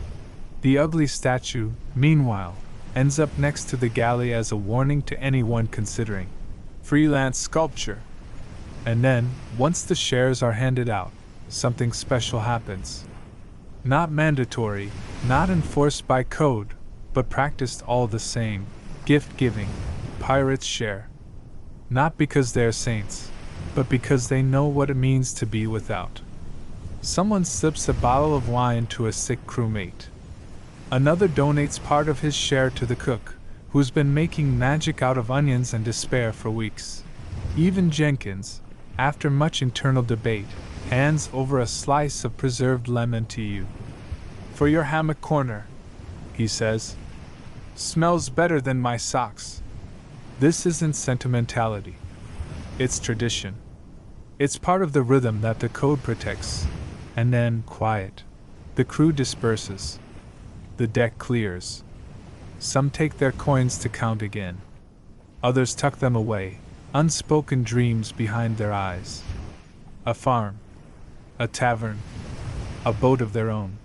[SPEAKER 1] The ugly statue, meanwhile, ends up next to the galley as a warning to anyone considering freelance sculpture. And then, once the shares are handed out, something special happens. Not mandatory, not enforced by code, but practiced all the same. Gift giving, pirates share. Not because they're saints, but because they know what it means to be without. Someone slips a bottle of wine to a sick crewmate. Another donates part of his share to the cook, who's been making magic out of onions and despair for weeks. Even Jenkins, after much internal debate, hands over a slice of preserved lemon to you. For your hammock corner, he says. Smells better than my socks. This isn't sentimentality. It's tradition. It's part of the rhythm that the code protects. And then, quiet. The crew disperses. The deck clears. Some take their coins to count again. Others tuck them away, unspoken dreams behind their eyes. A farm. A tavern. A boat of their own.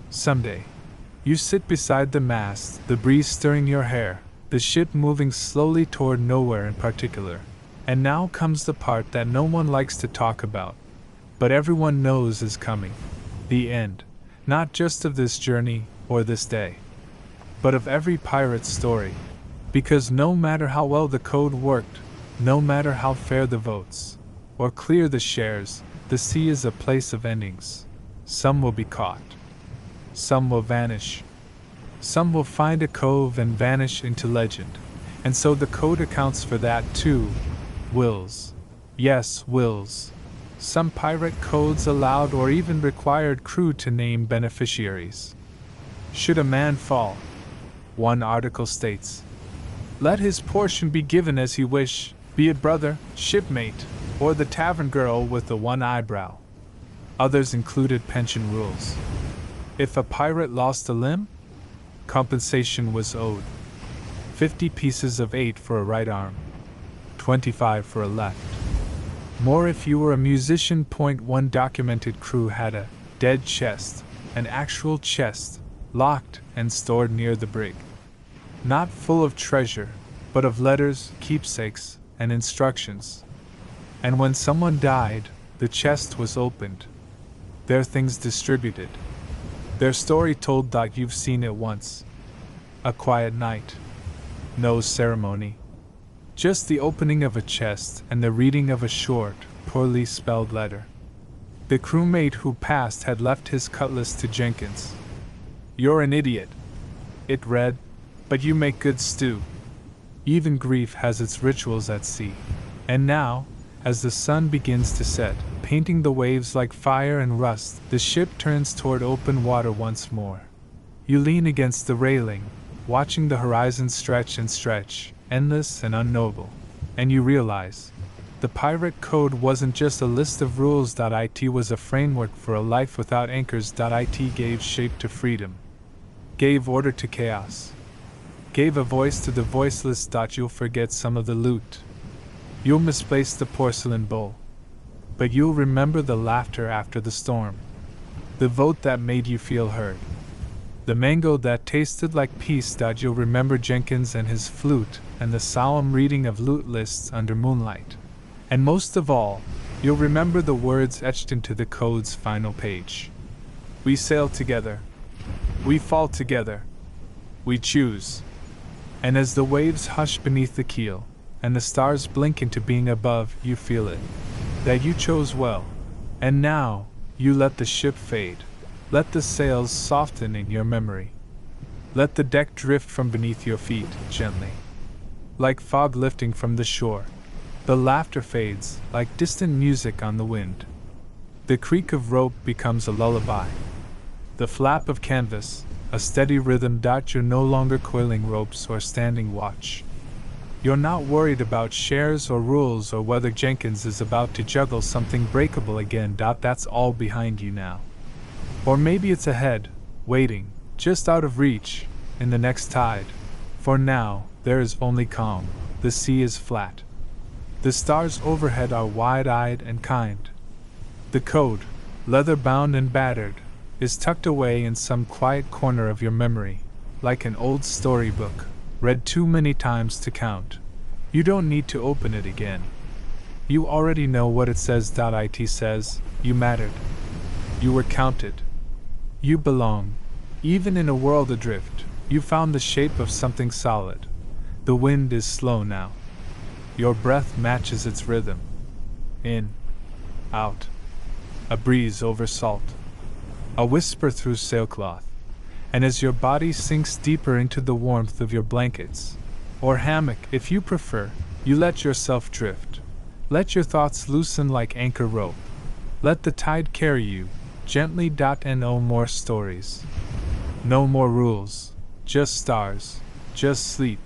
[SPEAKER 1] Someday. You sit beside the mast, the breeze stirring your hair, the ship moving slowly toward nowhere in particular. And now comes the part that no one likes to talk about, but everyone knows is coming. The end, not just of this journey or this day, but of every pirate's story. Because no matter how well the code worked, no matter how fair the votes, or clear the shares, the sea is a place of endings. Some will be caught. Some will vanish. Some will find a cove and vanish into legend. And so the code accounts for that too. Wills. Yes, wills. Some pirate codes allowed or even required crew to name beneficiaries. Should a man fall, one article states, let his portion be given as he wish, be it brother, shipmate, or the tavern girl with the one eyebrow. Others included pension rules. If a pirate lost a limb, compensation was owed. 50 pieces of 8 for a right arm, 25 for a left. More if you were a musician. One documented crew had a dead chest, an actual chest, locked and stored near the brig. Not full of treasure, but of letters, keepsakes, and instructions. And when someone died, the chest was opened. Their things distributed. Their story told. You've seen it once. A quiet night. No ceremony. Just the opening of a chest and the reading of a short, poorly spelled letter. The crewmate who passed had left his cutlass to Jenkins. You're an idiot, it read, but you make good stew. Even grief has its rituals at sea. And now, as the sun begins to set, painting the waves like fire and rust, the ship turns toward open water once more. You lean against the railing, watching the horizon stretch and stretch, endless and unknowable, and you realize the pirate code wasn't just a list of rules. It was a framework for a life without anchors. It gave shape to freedom, gave order to chaos, gave a voice to the voiceless. You'll forget some of the loot. You'll misplace the porcelain bowl. But you'll remember the laughter after the storm, the vote that made you feel heard, the mango that tasted like peace. You'll remember Jenkins and his flute and the solemn reading of loot lists under moonlight. And most of all, you'll remember the words etched into the code's final page. We sail together. We fall together. We choose. And as the waves hush beneath the keel, and the stars blink into being above, you feel it. That you chose well. And now, You let the ship fade. Let the sails soften in your memory. Let the deck drift from beneath your feet, gently. Like fog lifting from the shore. The laughter fades, like distant music on the wind. The creak of rope becomes a lullaby. The flap of canvas, a steady rhythm. You're no longer coiling ropes or standing watch. You're not worried about shares or rules or whether Jenkins is about to juggle something breakable again. That's all behind you now. Or maybe it's ahead, waiting, just out of reach, in the next tide. For now, there is only calm. The sea is flat. The stars overhead are wide-eyed and kind. The code, leather-bound and battered, is tucked away in some quiet corner of your memory, like an old storybook, read too many times to count. You don't need to open it again. You already know what it says. It says, you mattered. You were counted. You belong. Even in a world adrift, you found the shape of something solid. The wind is slow now. Your breath matches its rhythm. In. Out. A breeze over salt. A whisper through sailcloth. And as your body sinks deeper into the warmth of your blankets, or hammock if you prefer, you let yourself drift. Let your thoughts loosen like anchor rope. Let the tide carry you, gently. And no more stories. No more rules. Just stars. Just sleep.